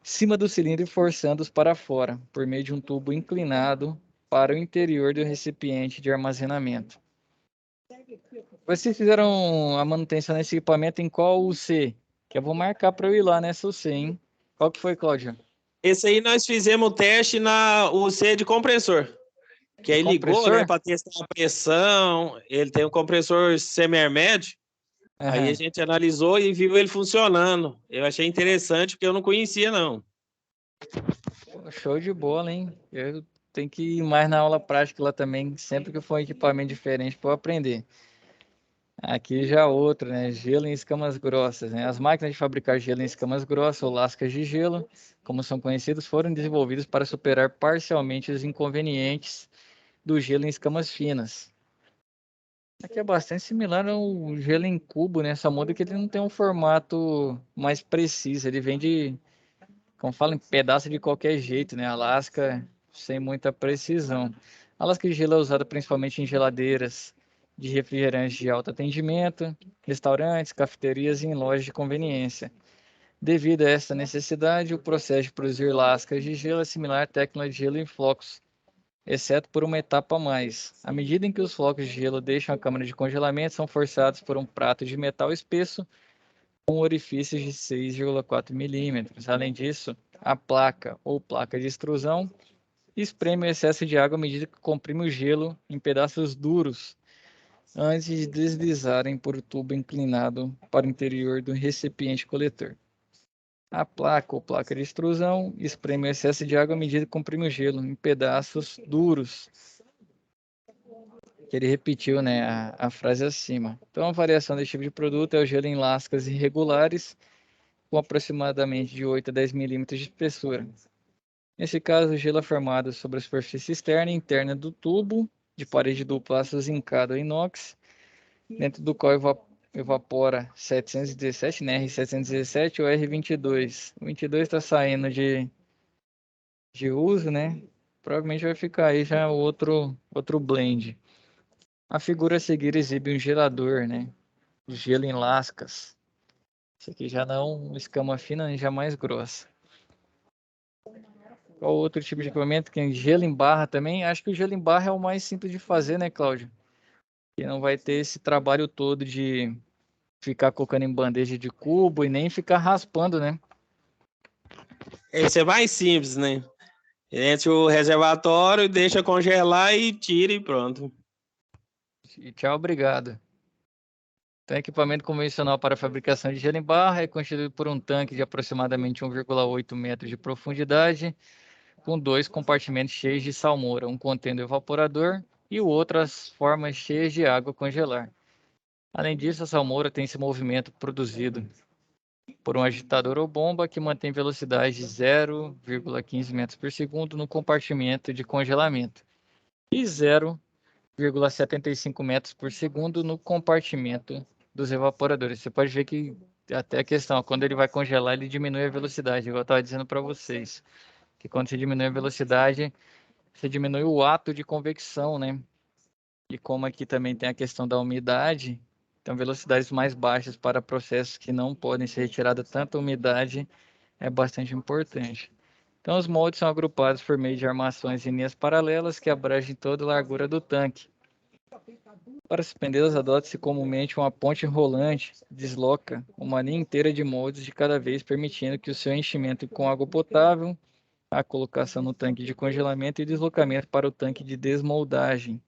cima do cilindro e forçando-os para fora, por meio de um tubo inclinado para o interior do recipiente de armazenamento. Vocês fizeram a manutenção desse equipamento em qual UC? Que eu vou marcar para eu ir lá nessa UC, hein? Qual que foi, Cláudio? Esse aí nós fizemos o teste na UC de compressor. Que aí ligou, né, para testar a pressão. Ele tem um compressor semi-médio. Aí a gente analisou e viu ele funcionando. Eu achei interessante, porque eu não conhecia, não. Show de bola, hein? Eu tenho que ir mais na aula prática lá também, sempre que for um equipamento diferente para eu aprender. Aqui já outro, né? Gelo em escamas grossas, né? As máquinas de fabricar gelo em escamas grossas ou lascas de gelo, como são conhecidas, foram desenvolvidas para superar parcialmente os inconvenientes do gelo em escamas finas. Aqui é bastante similar ao gelo em cubo, né? Só muda que ele não tem um formato mais preciso, ele vem de, como fala, em pedaço de qualquer jeito, né? A lasca sem muita precisão. A lasca de gelo é usada principalmente em geladeiras de refrigerantes de alto atendimento, restaurantes, cafeterias e em lojas de conveniência. Devido a essa necessidade, o processo de produzir lascas de gelo é similar à técnica de gelo em flocos, exceto por uma etapa a mais. À medida em que os flocos de gelo deixam a câmara de congelamento, são forçados por um prato de metal espesso com orifícios de 6,4 milímetros. Além disso, a placa ou placa de extrusão espreme o excesso de água à medida que comprime o gelo em pedaços duros antes de deslizarem por o tubo inclinado para o interior do recipiente coletor. A placa ou placa de extrusão espreme o excesso de água à medida que comprime o gelo em pedaços duros. Que ele repetiu, né, a frase acima. Então, a variação desse tipo de produto é o gelo em lascas irregulares, com aproximadamente de 8 a 10 milímetros de espessura. Nesse caso, o gelo é formado sobre a superfície externa e interna do tubo, de parede dupla aço zincado ou inox, dentro do qual evapora 717, né, R717 ou R22. O 22 está saindo de uso, né? Provavelmente vai ficar aí já outro blend. A figura a seguir exibe um gelador, né? Gelo em lascas. Isso aqui já não escama fina, nem já mais grossa. Qual outro tipo de equipamento? Que gelo em barra também. Acho que o gelo em barra é o mais simples de fazer, né, Cláudio? Que não vai ter esse trabalho todo de ficar colocando em bandeja de cubo e nem ficar raspando, né? Esse é mais simples, né? Enche o reservatório, deixa congelar e tira e pronto. E tchau, obrigado. Então, equipamento convencional para fabricação de gelo em barra é constituído por um tanque de aproximadamente 1,8 metros de profundidade, com 2 compartimentos cheios de salmoura, um contendo evaporador e o outro as formas cheias de água a congelar. Além disso, a salmoura tem esse movimento produzido por um agitador ou bomba que mantém velocidade de 0,15 metros por segundo no compartimento de congelamento e 0,75 metros por segundo no compartimento dos evaporadores. Você pode ver que até a questão, quando ele vai congelar, ele diminui a velocidade, igual eu estava dizendo para vocês, que quando você diminui a velocidade, você diminui o ato de convecção, né? E como aqui também tem a questão da umidade, então velocidades mais baixas para processos que não podem ser retirada tanta umidade é bastante importante. Então os moldes são agrupados por meio de armações em linhas paralelas que abrangem toda a largura do tanque. Para suspendê-las, adota-se comumente uma ponte rolante que desloca uma linha inteira de moldes de cada vez, permitindo que o seu enchimento com água potável, a colocação no tanque de congelamento e deslocamento para o tanque de desmoldagem,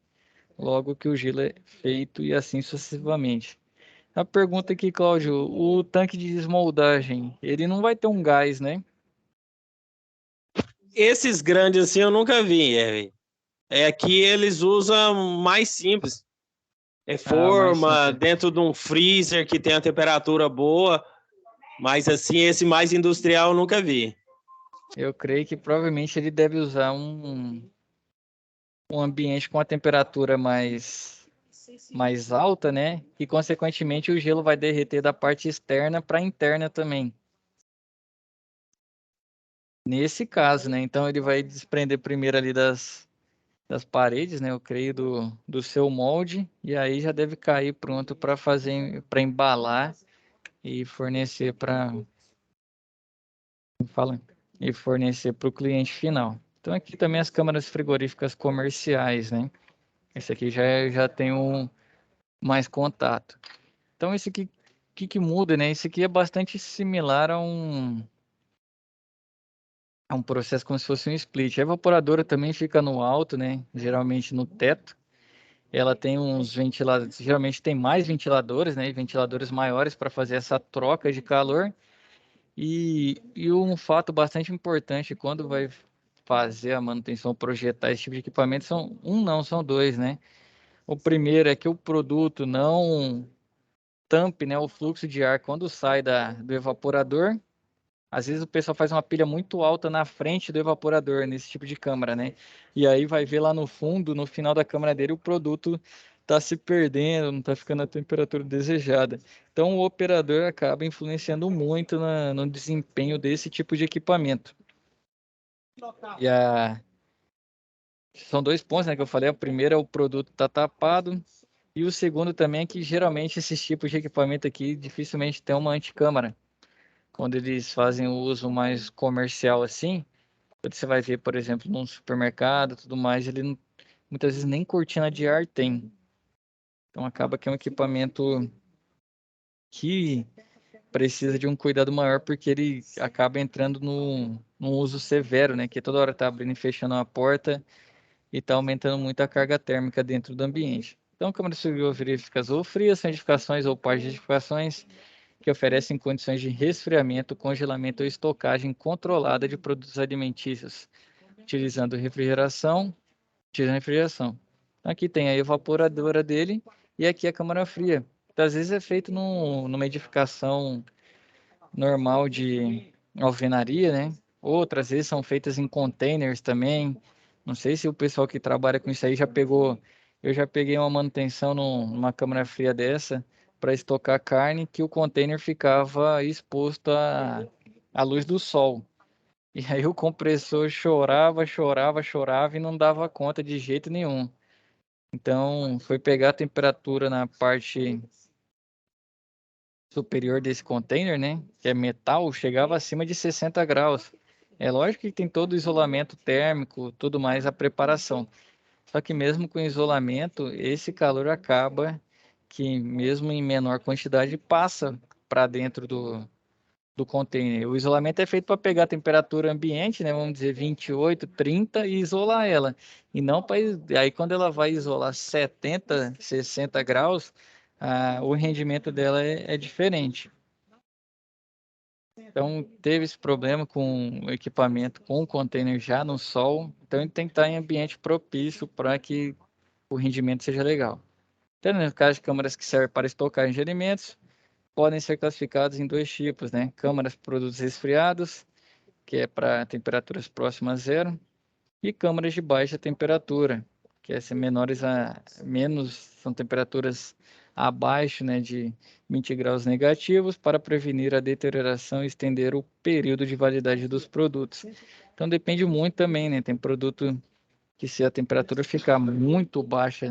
logo que o gelo é feito e assim sucessivamente. A pergunta aqui, Cláudio, o tanque de desmoldagem, ele não vai ter um gás, né? Esses grandes assim eu nunca vi. É que eles usam mais simples. É forma dentro de um freezer que tem a temperatura boa, mas assim, esse mais industrial eu nunca vi. Eu creio que provavelmente ele deve usar um ambiente com a temperatura mais alta, né? E consequentemente o gelo vai derreter da parte externa para a interna também. Nesse caso, né? Então ele vai desprender primeiro ali das paredes, né? Eu creio do seu molde, e aí já deve cair pronto para embalar e fornecer e fornecer para o cliente final. Então aqui também as câmaras frigoríficas comerciais, né? Esse aqui já tem mais contato. Então esse aqui, que muda, né? Esse aqui é bastante similar a um processo como se fosse um split. A evaporadora também fica no alto, né? Geralmente no teto. Ela tem uns ventiladores, geralmente tem mais ventiladores, né? Ventiladores maiores para fazer essa troca de calor. E um fato bastante importante quando vai fazer a manutenção, projetar esse tipo de equipamento, são dois, né? O primeiro é que o produto não tampe, né, o fluxo de ar quando sai do evaporador. Às vezes o pessoal faz uma pilha muito alta na frente do evaporador, nesse tipo de câmara, né? E aí vai ver lá no fundo, no final da câmara dele, o produto está se perdendo, não está ficando a temperatura desejada. Então o operador acaba influenciando muito no desempenho desse tipo de equipamento. São dois pontos, né, que eu falei. O primeiro é o produto tá tapado, e o segundo também é que geralmente esses tipos de equipamento aqui dificilmente tem uma anticâmara. Quando eles fazem o uso mais comercial assim, quando você vai ver, por exemplo, num supermercado, tudo mais, muitas vezes nem cortina de ar tem. Então acaba que é um equipamento que precisa de um cuidado maior, porque ele acaba entrando num uso severo, né? Que toda hora tá abrindo e fechando a porta e tá aumentando muito a carga térmica dentro do ambiente. Então, câmaras frigoríficas ou frias, são edificações ou partes de edificações que oferecem condições de resfriamento, congelamento ou estocagem controlada de produtos alimentícios, utilizando refrigeração. Aqui tem a evaporadora dele e aqui a câmara fria. Então, às vezes é feito numa edificação normal de alvenaria, né? Outras vezes são feitas em containers também. Não sei se o pessoal que trabalha com isso aí já pegou. Eu já peguei uma manutenção numa câmara fria dessa para estocar carne, que o container ficava exposto à luz do sol. E aí o compressor chorava, chorava, chorava e não dava conta de jeito nenhum. Então foi pegar a temperatura na parte superior desse container, né, que é metal, chegava acima de 60 graus. É lógico que tem todo o isolamento térmico, tudo mais, a preparação. Só que mesmo com isolamento, esse calor acaba que, mesmo em menor quantidade, passa para dentro do container. O isolamento é feito para pegar a temperatura ambiente, né, vamos dizer 28, 30, e isolar ela. E não para. Aí, quando ela vai isolar 70, 60 graus, o rendimento dela é diferente. Então, teve esse problema com o equipamento, com o container já no sol. Então, ele tem que estar em ambiente propício para que o rendimento seja legal. Então, no caso de câmaras que servem para estocagem de alimentos, podem ser classificados em dois tipos, né? Câmaras para produtos resfriados, que é para temperaturas próximas a zero, e câmaras de baixa temperatura, que são são temperaturas abaixo, né, de 20 graus negativos, para prevenir a deterioração e estender o período de validade dos produtos. Então depende muito também, né? Tem produto que, se a temperatura ficar muito baixa,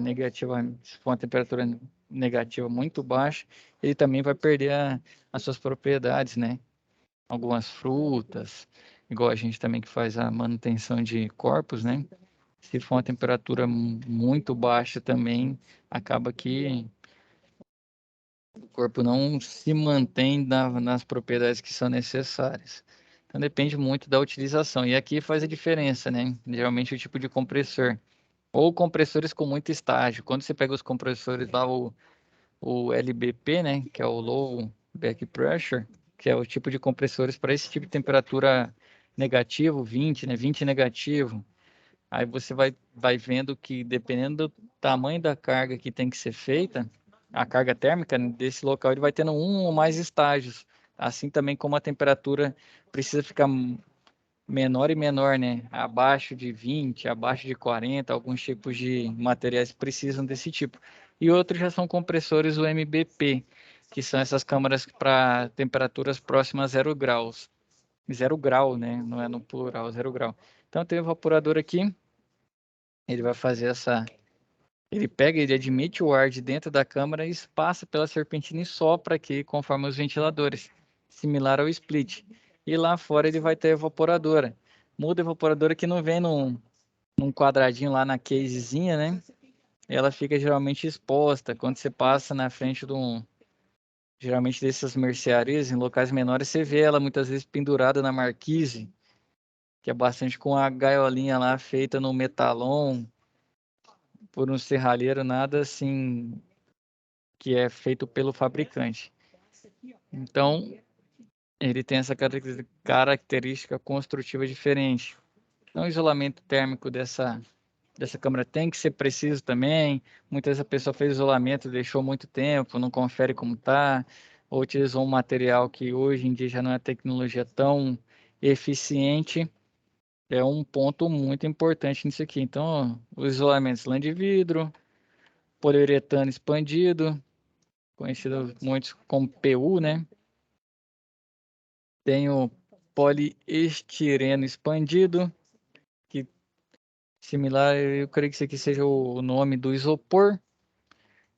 se for uma temperatura negativa muito baixa, ele também vai perder as suas propriedades, né? Algumas frutas, igual a gente também que faz a manutenção de corpos, né? Se for uma temperatura muito baixa também, acaba que o corpo não se mantém nas propriedades que são necessárias. Então depende muito da utilização. E aqui faz a diferença, né? Geralmente o tipo de compressor. Ou compressores com muito estágio. Quando você pega os compressores lá, o LBP, né? Que é o Low Back Pressure, que é o tipo de compressores para esse tipo de temperatura negativo, 20, né? 20 negativo. Aí você vai vendo que, dependendo do tamanho da carga que tem que ser feita, a carga térmica desse local, ele vai tendo um ou mais estágios. Assim também como a temperatura precisa ficar menor e menor, né? Abaixo de 20, abaixo de 40, alguns tipos de materiais precisam desse tipo. E outros já são compressores UMBP, que são essas câmaras para temperaturas próximas a 0 graus. 0 grau, né? Não é no plural, 0 grau. Então tem o evaporador aqui, ele vai fazer essa... Ele pega, ele admite o ar de dentro da câmara e passa pela serpentina e sopra aqui, conforme os ventiladores, similar ao split. E lá fora ele vai ter a evaporadora. Muda a evaporadora que não vem num quadradinho lá na casezinha, né? Ela fica geralmente exposta. Quando você passa na frente de geralmente dessas mercearias, em locais menores, você vê ela muitas vezes pendurada na marquise, que é bastante com a gaiolinha lá feita no metalon, por um serralheiro, nada assim que é feito pelo fabricante. Então, ele tem essa característica construtiva diferente. Então, o isolamento térmico dessa câmera tem que ser preciso também. Muitas vezes a pessoa fez isolamento, deixou muito tempo, não confere como está, ou utilizou um material que hoje em dia já não é tecnologia tão eficiente. É um ponto muito importante nisso aqui. Então, os isolamentos lã de vidro, poliuretano expandido, conhecido muitos como PU, né? Tem o poliestireno expandido, que similar, eu creio que isso aqui seja o nome do isopor.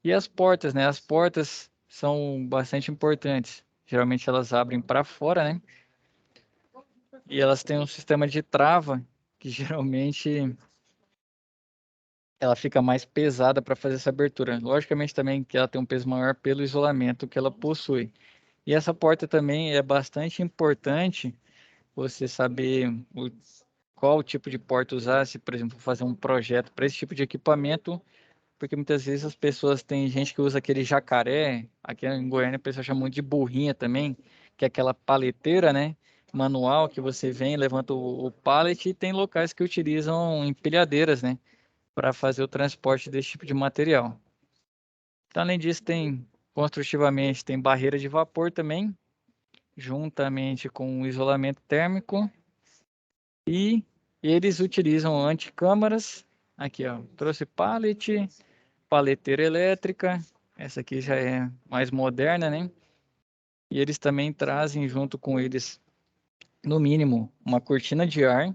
E as portas, né? As portas são bastante importantes. Geralmente elas abrem para fora, né? E elas têm um sistema de trava que geralmente ela fica mais pesada para fazer essa abertura. Logicamente também que ela tem um peso maior pelo isolamento que ela possui. E essa porta também é bastante importante você saber qual tipo de porta usar, se por exemplo fazer um projeto para esse tipo de equipamento, porque muitas vezes as pessoas, tem gente que usa aquele jacaré, aqui em Goiânia a pessoa chama muito de burrinha também, que é aquela paleteira, né, manual, que você vem, levanta o pallet, e tem locais que utilizam empilhadeiras, né, para fazer o transporte desse tipo de material. Então, além disso, construtivamente, tem barreira de vapor também, juntamente com o isolamento térmico, e eles utilizam anticâmaras. Aqui, ó, trouxe pallet, paleteira elétrica, essa aqui já é mais moderna, né? E eles também trazem junto com eles, no mínimo, uma cortina de ar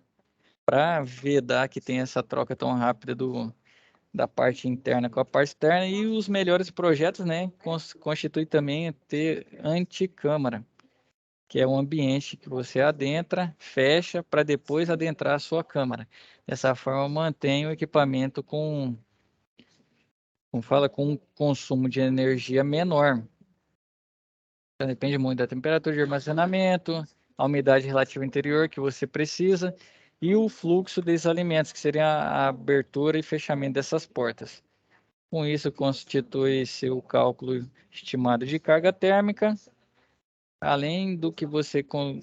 para vedar que tem essa troca tão rápida da parte interna com a parte externa. E os melhores projetos, né, constitui também ter anticâmara, que é um ambiente que você adentra, fecha, para depois adentrar a sua câmara. Dessa forma, mantém o equipamento com um consumo de energia menor. Então, depende muito da temperatura de armazenamento, a umidade relativa interior que você precisa e o fluxo desses alimentos, que seria a abertura e fechamento dessas portas. Com isso, constitui-se o cálculo estimado de carga térmica, além do que você, como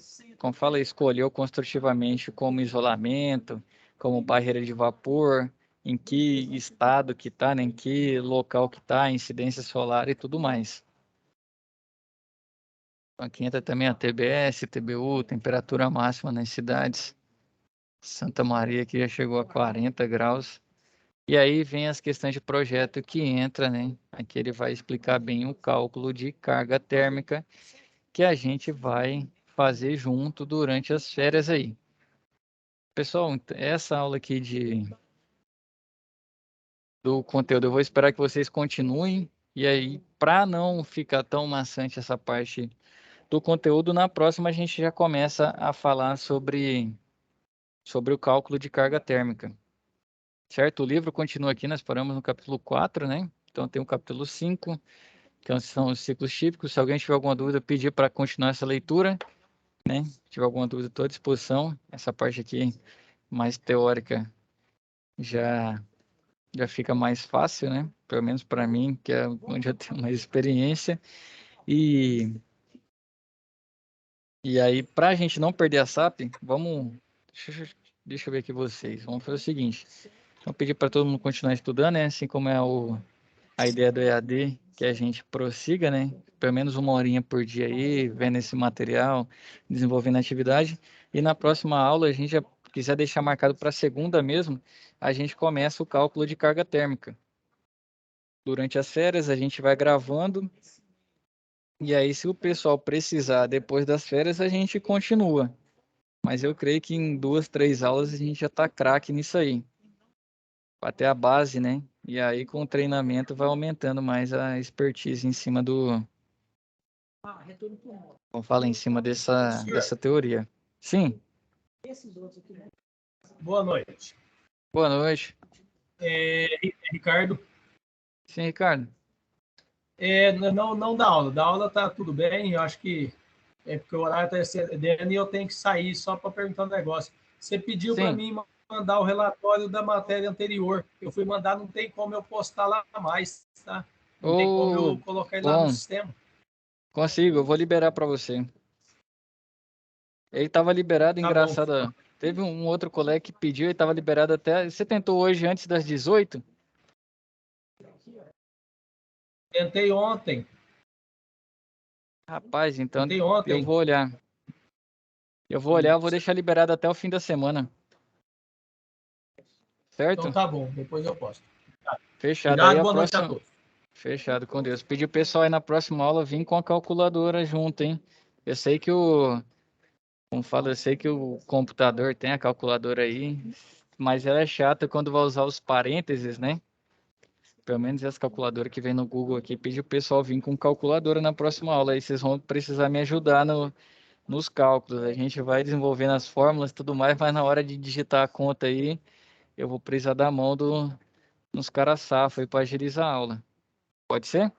fala, escolheu construtivamente como isolamento, como barreira de vapor, em que estado que está, né, em que local que está, incidência solar e tudo mais. Aqui entra também a TBS, TBU, temperatura máxima nas cidades. Santa Maria que já chegou a 40 graus. E aí vem as questões de projeto que entra, né? Aqui ele vai explicar bem o cálculo de carga térmica que a gente vai fazer junto durante as férias aí. Pessoal, essa aula aqui do conteúdo, eu vou esperar que vocês continuem. E aí, para não ficar tão maçante essa parte do conteúdo, na próxima a gente já começa a falar sobre o cálculo de carga térmica. Certo? O livro continua aqui, nós paramos no capítulo 4, né? Então tem o capítulo 5, que são os ciclos típicos. Se alguém tiver alguma dúvida, pedir para continuar essa leitura, né? Se tiver alguma dúvida, estou à disposição. Essa parte aqui, mais teórica, já fica mais fácil, né? Pelo menos para mim, que é onde eu tenho mais experiência. E aí, para a gente não perder a SAP, deixa eu ver aqui vocês. Vamos fazer o seguinte. Vou pedir para todo mundo continuar estudando, né? Assim como é a ideia do EAD, que a gente prossiga, né? Pelo menos 1 horinha por dia aí, vendo esse material, desenvolvendo a atividade. E na próxima aula, a gente já quiser deixar marcado para segunda mesmo, a gente começa o cálculo de carga térmica. Durante as férias, a gente vai gravando. E aí, se o pessoal precisar, depois das férias, a gente continua. mas eu creio que em 2, 3 aulas a gente já tá craque nisso aí. Até a base, né? E aí com o treinamento vai aumentando mais a expertise em cima do, como fala, em cima dessa teoria. Sim, Boa noite. boa noite. Ricardo. Sim, Ricardo. Não dá aula. Da aula tá tudo bem. Eu acho que é porque o horário está excedendo e eu tenho que sair só para perguntar um negócio. Você pediu para mim mandar o relatório da matéria anterior. Eu fui mandar, não tem como eu postar lá mais, tá? Não tem como eu colocar ele lá no sistema. Consigo, eu vou liberar para você. Ele estava liberado, Tá engraçado. bom. Teve um outro colega que pediu, ele estava liberado até. Você tentou hoje antes das 18? Tentei ontem. Rapaz, então Tentei ontem. eu vou olhar. Eu vou olhar, vou deixar liberado até o fim da semana. Certo? Então tá bom, depois eu posto. Tá. Fechado. Obrigado, Aí boa noite a todos. Fechado, com Deus. Pedi o pessoal aí na próxima aula vir com a calculadora junto, hein? Eu sei que como fala, eu sei que o computador tem a calculadora aí, mas ela é chata quando vai usar os parênteses, né? Pelo menos essa calculadora que vem no Google aqui, pedi o pessoal vir com calculadora na próxima aula. Aí vocês vão precisar me ajudar nos cálculos. A gente vai desenvolvendo as fórmulas e tudo mais, mas na hora de digitar a conta aí, eu vou precisar da mão nos caras safos aí para agilizar a aula. Pode ser?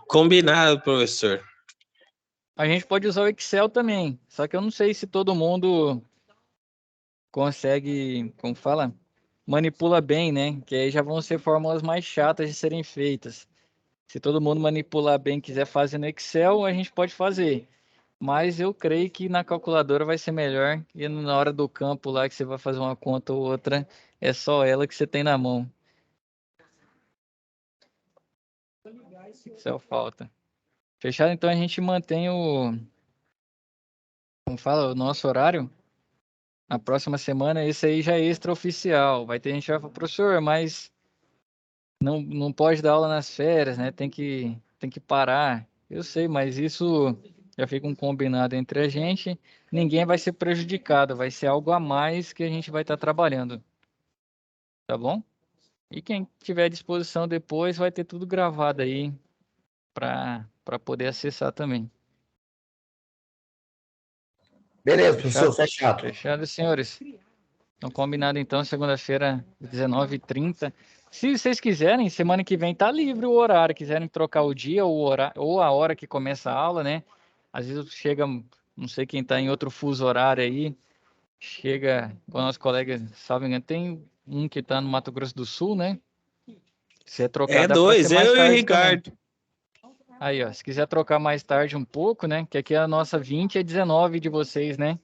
Combinado, professor. A gente pode usar o Excel também, só que eu não sei se todo mundo consegue, como fala, manipula bem, né? Que aí já vão ser fórmulas mais chatas de serem feitas. Se todo mundo manipular bem, quiser fazer no Excel, a gente pode fazer. Mas eu creio que na calculadora vai ser melhor. E na hora do campo lá que você vai fazer uma conta ou outra, é só ela que você tem na mão. Excel falta. Fechado? Então a gente mantém como fala, o nosso horário. Na próxima semana, esse aí já é extraoficial. Vai ter gente que vai falar, professor, mas não pode dar aula nas férias, né? Tem que parar. Eu sei, mas isso já fica um combinado entre a gente. Ninguém vai ser prejudicado, vai ser algo a mais que a gente vai estar trabalhando. Tá bom? E quem tiver à disposição depois vai ter tudo gravado aí para poder acessar também. Beleza, professor, fechado. Fechado, senhores. Então, combinado então, segunda-feira, 19h30. Se vocês quiserem, semana que vem tá livre o horário. Quiserem trocar o dia ou a hora que começa a aula, né? Às vezes chega, não sei quem tá em outro fuso horário aí, chega, o nosso colega, salve engano, tem um que tá no Mato Grosso do Sul, né? Se é trocar, dá pra ser mais eu e o tarde Ricardo. também. Aí, ó, se quiser trocar mais tarde um pouco, né? Que aqui é a nossa 20 é 19 de vocês, né?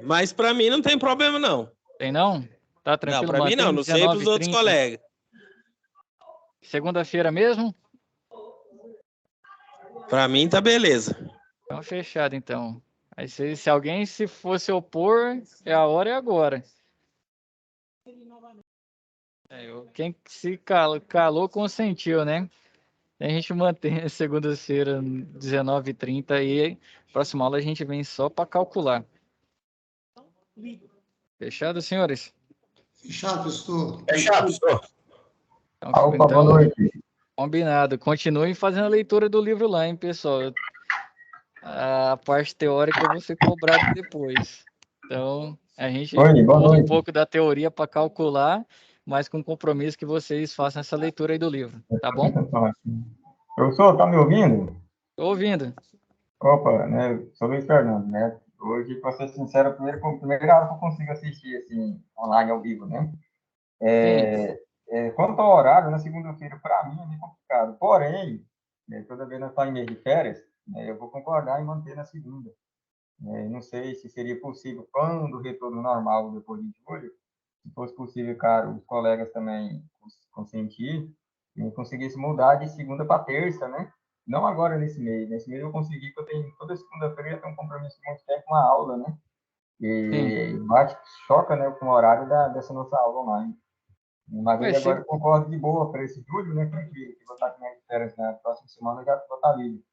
Mas para mim não tem problema, não. Tem não? Tá tranquilo? Não, para mim não sei para os outros colegas. Segunda-feira mesmo? Para mim tá beleza. Então, fechado, então. Aí, se alguém se fosse opor, é a hora e agora. Quem se calou, consentiu, né? A gente mantém a segunda-feira, 19h30, e próxima aula a gente vem só para calcular. Fechado, senhores? Fechado, professor. Fechado, professor. Então, boa noite. Combinado. Continuem fazendo a leitura do livro lá, hein, pessoal? A parte teórica eu vou ser cobrado depois. Então, a gente pula um pouco da teoria para calcular, mas com compromisso que vocês façam essa leitura aí do livro, tá bom? Professor, tá me ouvindo? Tô ouvindo. Opa, né? Sou Luiz Fernando, né? Hoje, para ser sincero, primeira aula que eu consigo assistir, assim, online, ao vivo, né? Quanto ao horário, na segunda-feira, para mim, é meio complicado. Porém, toda vez que nós estamos em mês de férias, eu vou concordar em manter na segunda. Não sei se seria possível, quando o retorno normal, depois de julho, se fosse possível, cara, os colegas também consentir, e conseguisse mudar de segunda para terça, né? Não agora nesse mês. Nesse mês eu consegui, que eu tenho toda segunda-feira eu tenho um compromisso muito tempo com a aula, né? E choca, né, com o horário dessa nossa aula online. Mas ele agora eu concordo de boa para esse julho, né? Que vou estar com minhas férias na próxima semana, eu já vou estar livre.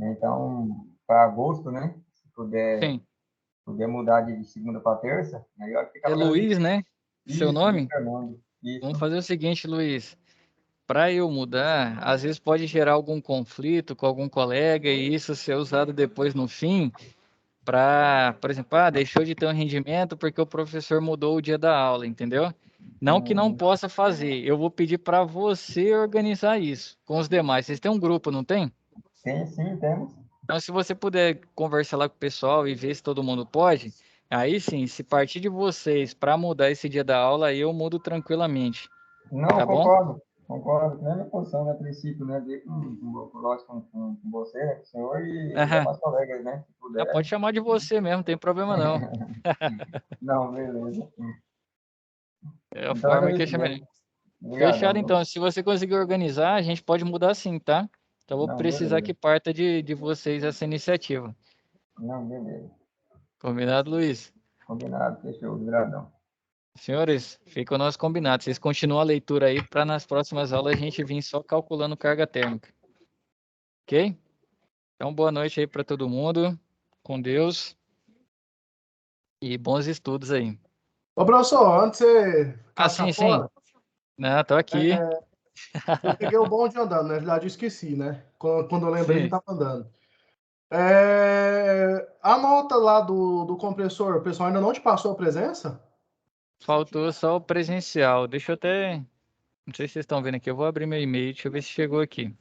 Então, para agosto, né? Se puder mudar de segunda para terça, melhor ficar. É Luiz, né? Seu nome? Isso. Vamos fazer o seguinte, Luiz. Para eu mudar, às vezes pode gerar algum conflito com algum colega e isso ser usado depois no fim para, por exemplo, deixou de ter um rendimento porque o professor mudou o dia da aula, entendeu? Não que não possa fazer, eu vou pedir para você organizar isso com os demais. Vocês têm um grupo, não tem? Sim, temos. Então, se você puder conversar lá com o pessoal e ver se todo mundo pode, aí sim, se partir de vocês para mudar esse dia da aula, eu mudo tranquilamente. Não, tá concordo. Não é minha posição, né? A princípio, né? Ver com você, né? Com o senhor e demais colegas, né? Se puder. Pode chamar de você mesmo, não tem problema não. Não, beleza. É a forma que eu chamei. Fechado, então. Se você conseguir organizar, a gente pode mudar sim, tá? Então, vou precisar que parta de vocês essa iniciativa. Não, beleza. Combinado, Luiz? Combinado, fechou, viradão. Senhores, fica o nosso combinado. Vocês continuam a leitura aí para nas próximas aulas a gente vir só calculando carga térmica. Ok? Então, boa noite aí para todo mundo. Com Deus. E bons estudos aí. Ô, professor, antes você sim. Não, tô aqui. Eu peguei o bonde andando, na verdade eu esqueci, né? Quando eu lembrei, ele tava andando. A nota lá do compressor, o pessoal ainda não te passou a presença? Faltou só o presencial. Deixa eu até... Não sei se vocês estão vendo aqui. Eu vou abrir meu e-mail. Deixa eu ver se chegou aqui.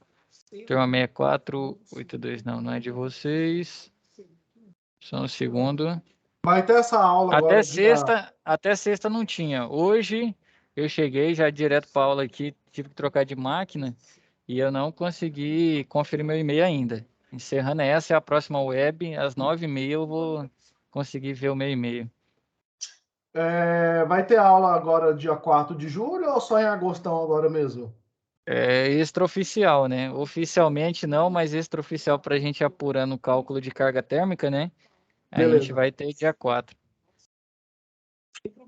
Tem uma 6482. Não é de vocês. Só um segundo. Vai ter essa aula agora. Até sexta não tinha. Hoje eu cheguei já direto para aula aqui. Tive que trocar de máquina. E eu não consegui conferir meu e-mail ainda. Encerrando essa, é a próxima web. Às 9h30 eu vou conseguir ver o meu e-mail. Vai ter aula agora dia 4 de julho ou só em agostão agora mesmo? É extraoficial, né? Oficialmente não, mas extraoficial para a gente apurando o cálculo de carga térmica, né? Beleza. A gente vai ter dia 4.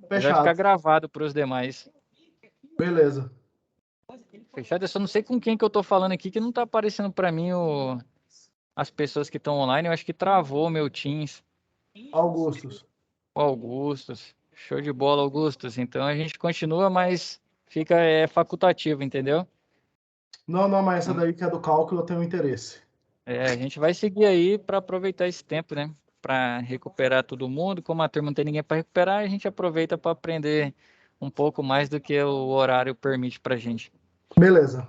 Vai Fechado. ficar gravado para os demais. Beleza. Fechado? Eu só não sei com quem que eu tô falando aqui, que não tá aparecendo para mim as pessoas que estão online. Eu acho que travou o meu Teams. Augustus. Augustus. Show de bola, Augustus. Então a gente continua, mas fica facultativo, entendeu? Não, mas essa daí que é do cálculo eu tenho interesse. A gente vai seguir aí para aproveitar esse tempo, né? Para recuperar todo mundo. Como a turma não tem ninguém para recuperar, a gente aproveita para aprender um pouco mais do que o horário permite para a gente. Beleza.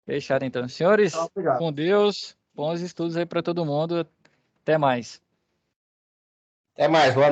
Fechado então. Senhores, obrigado. Com Deus, bons estudos aí para todo mundo. Até mais. Até mais, boa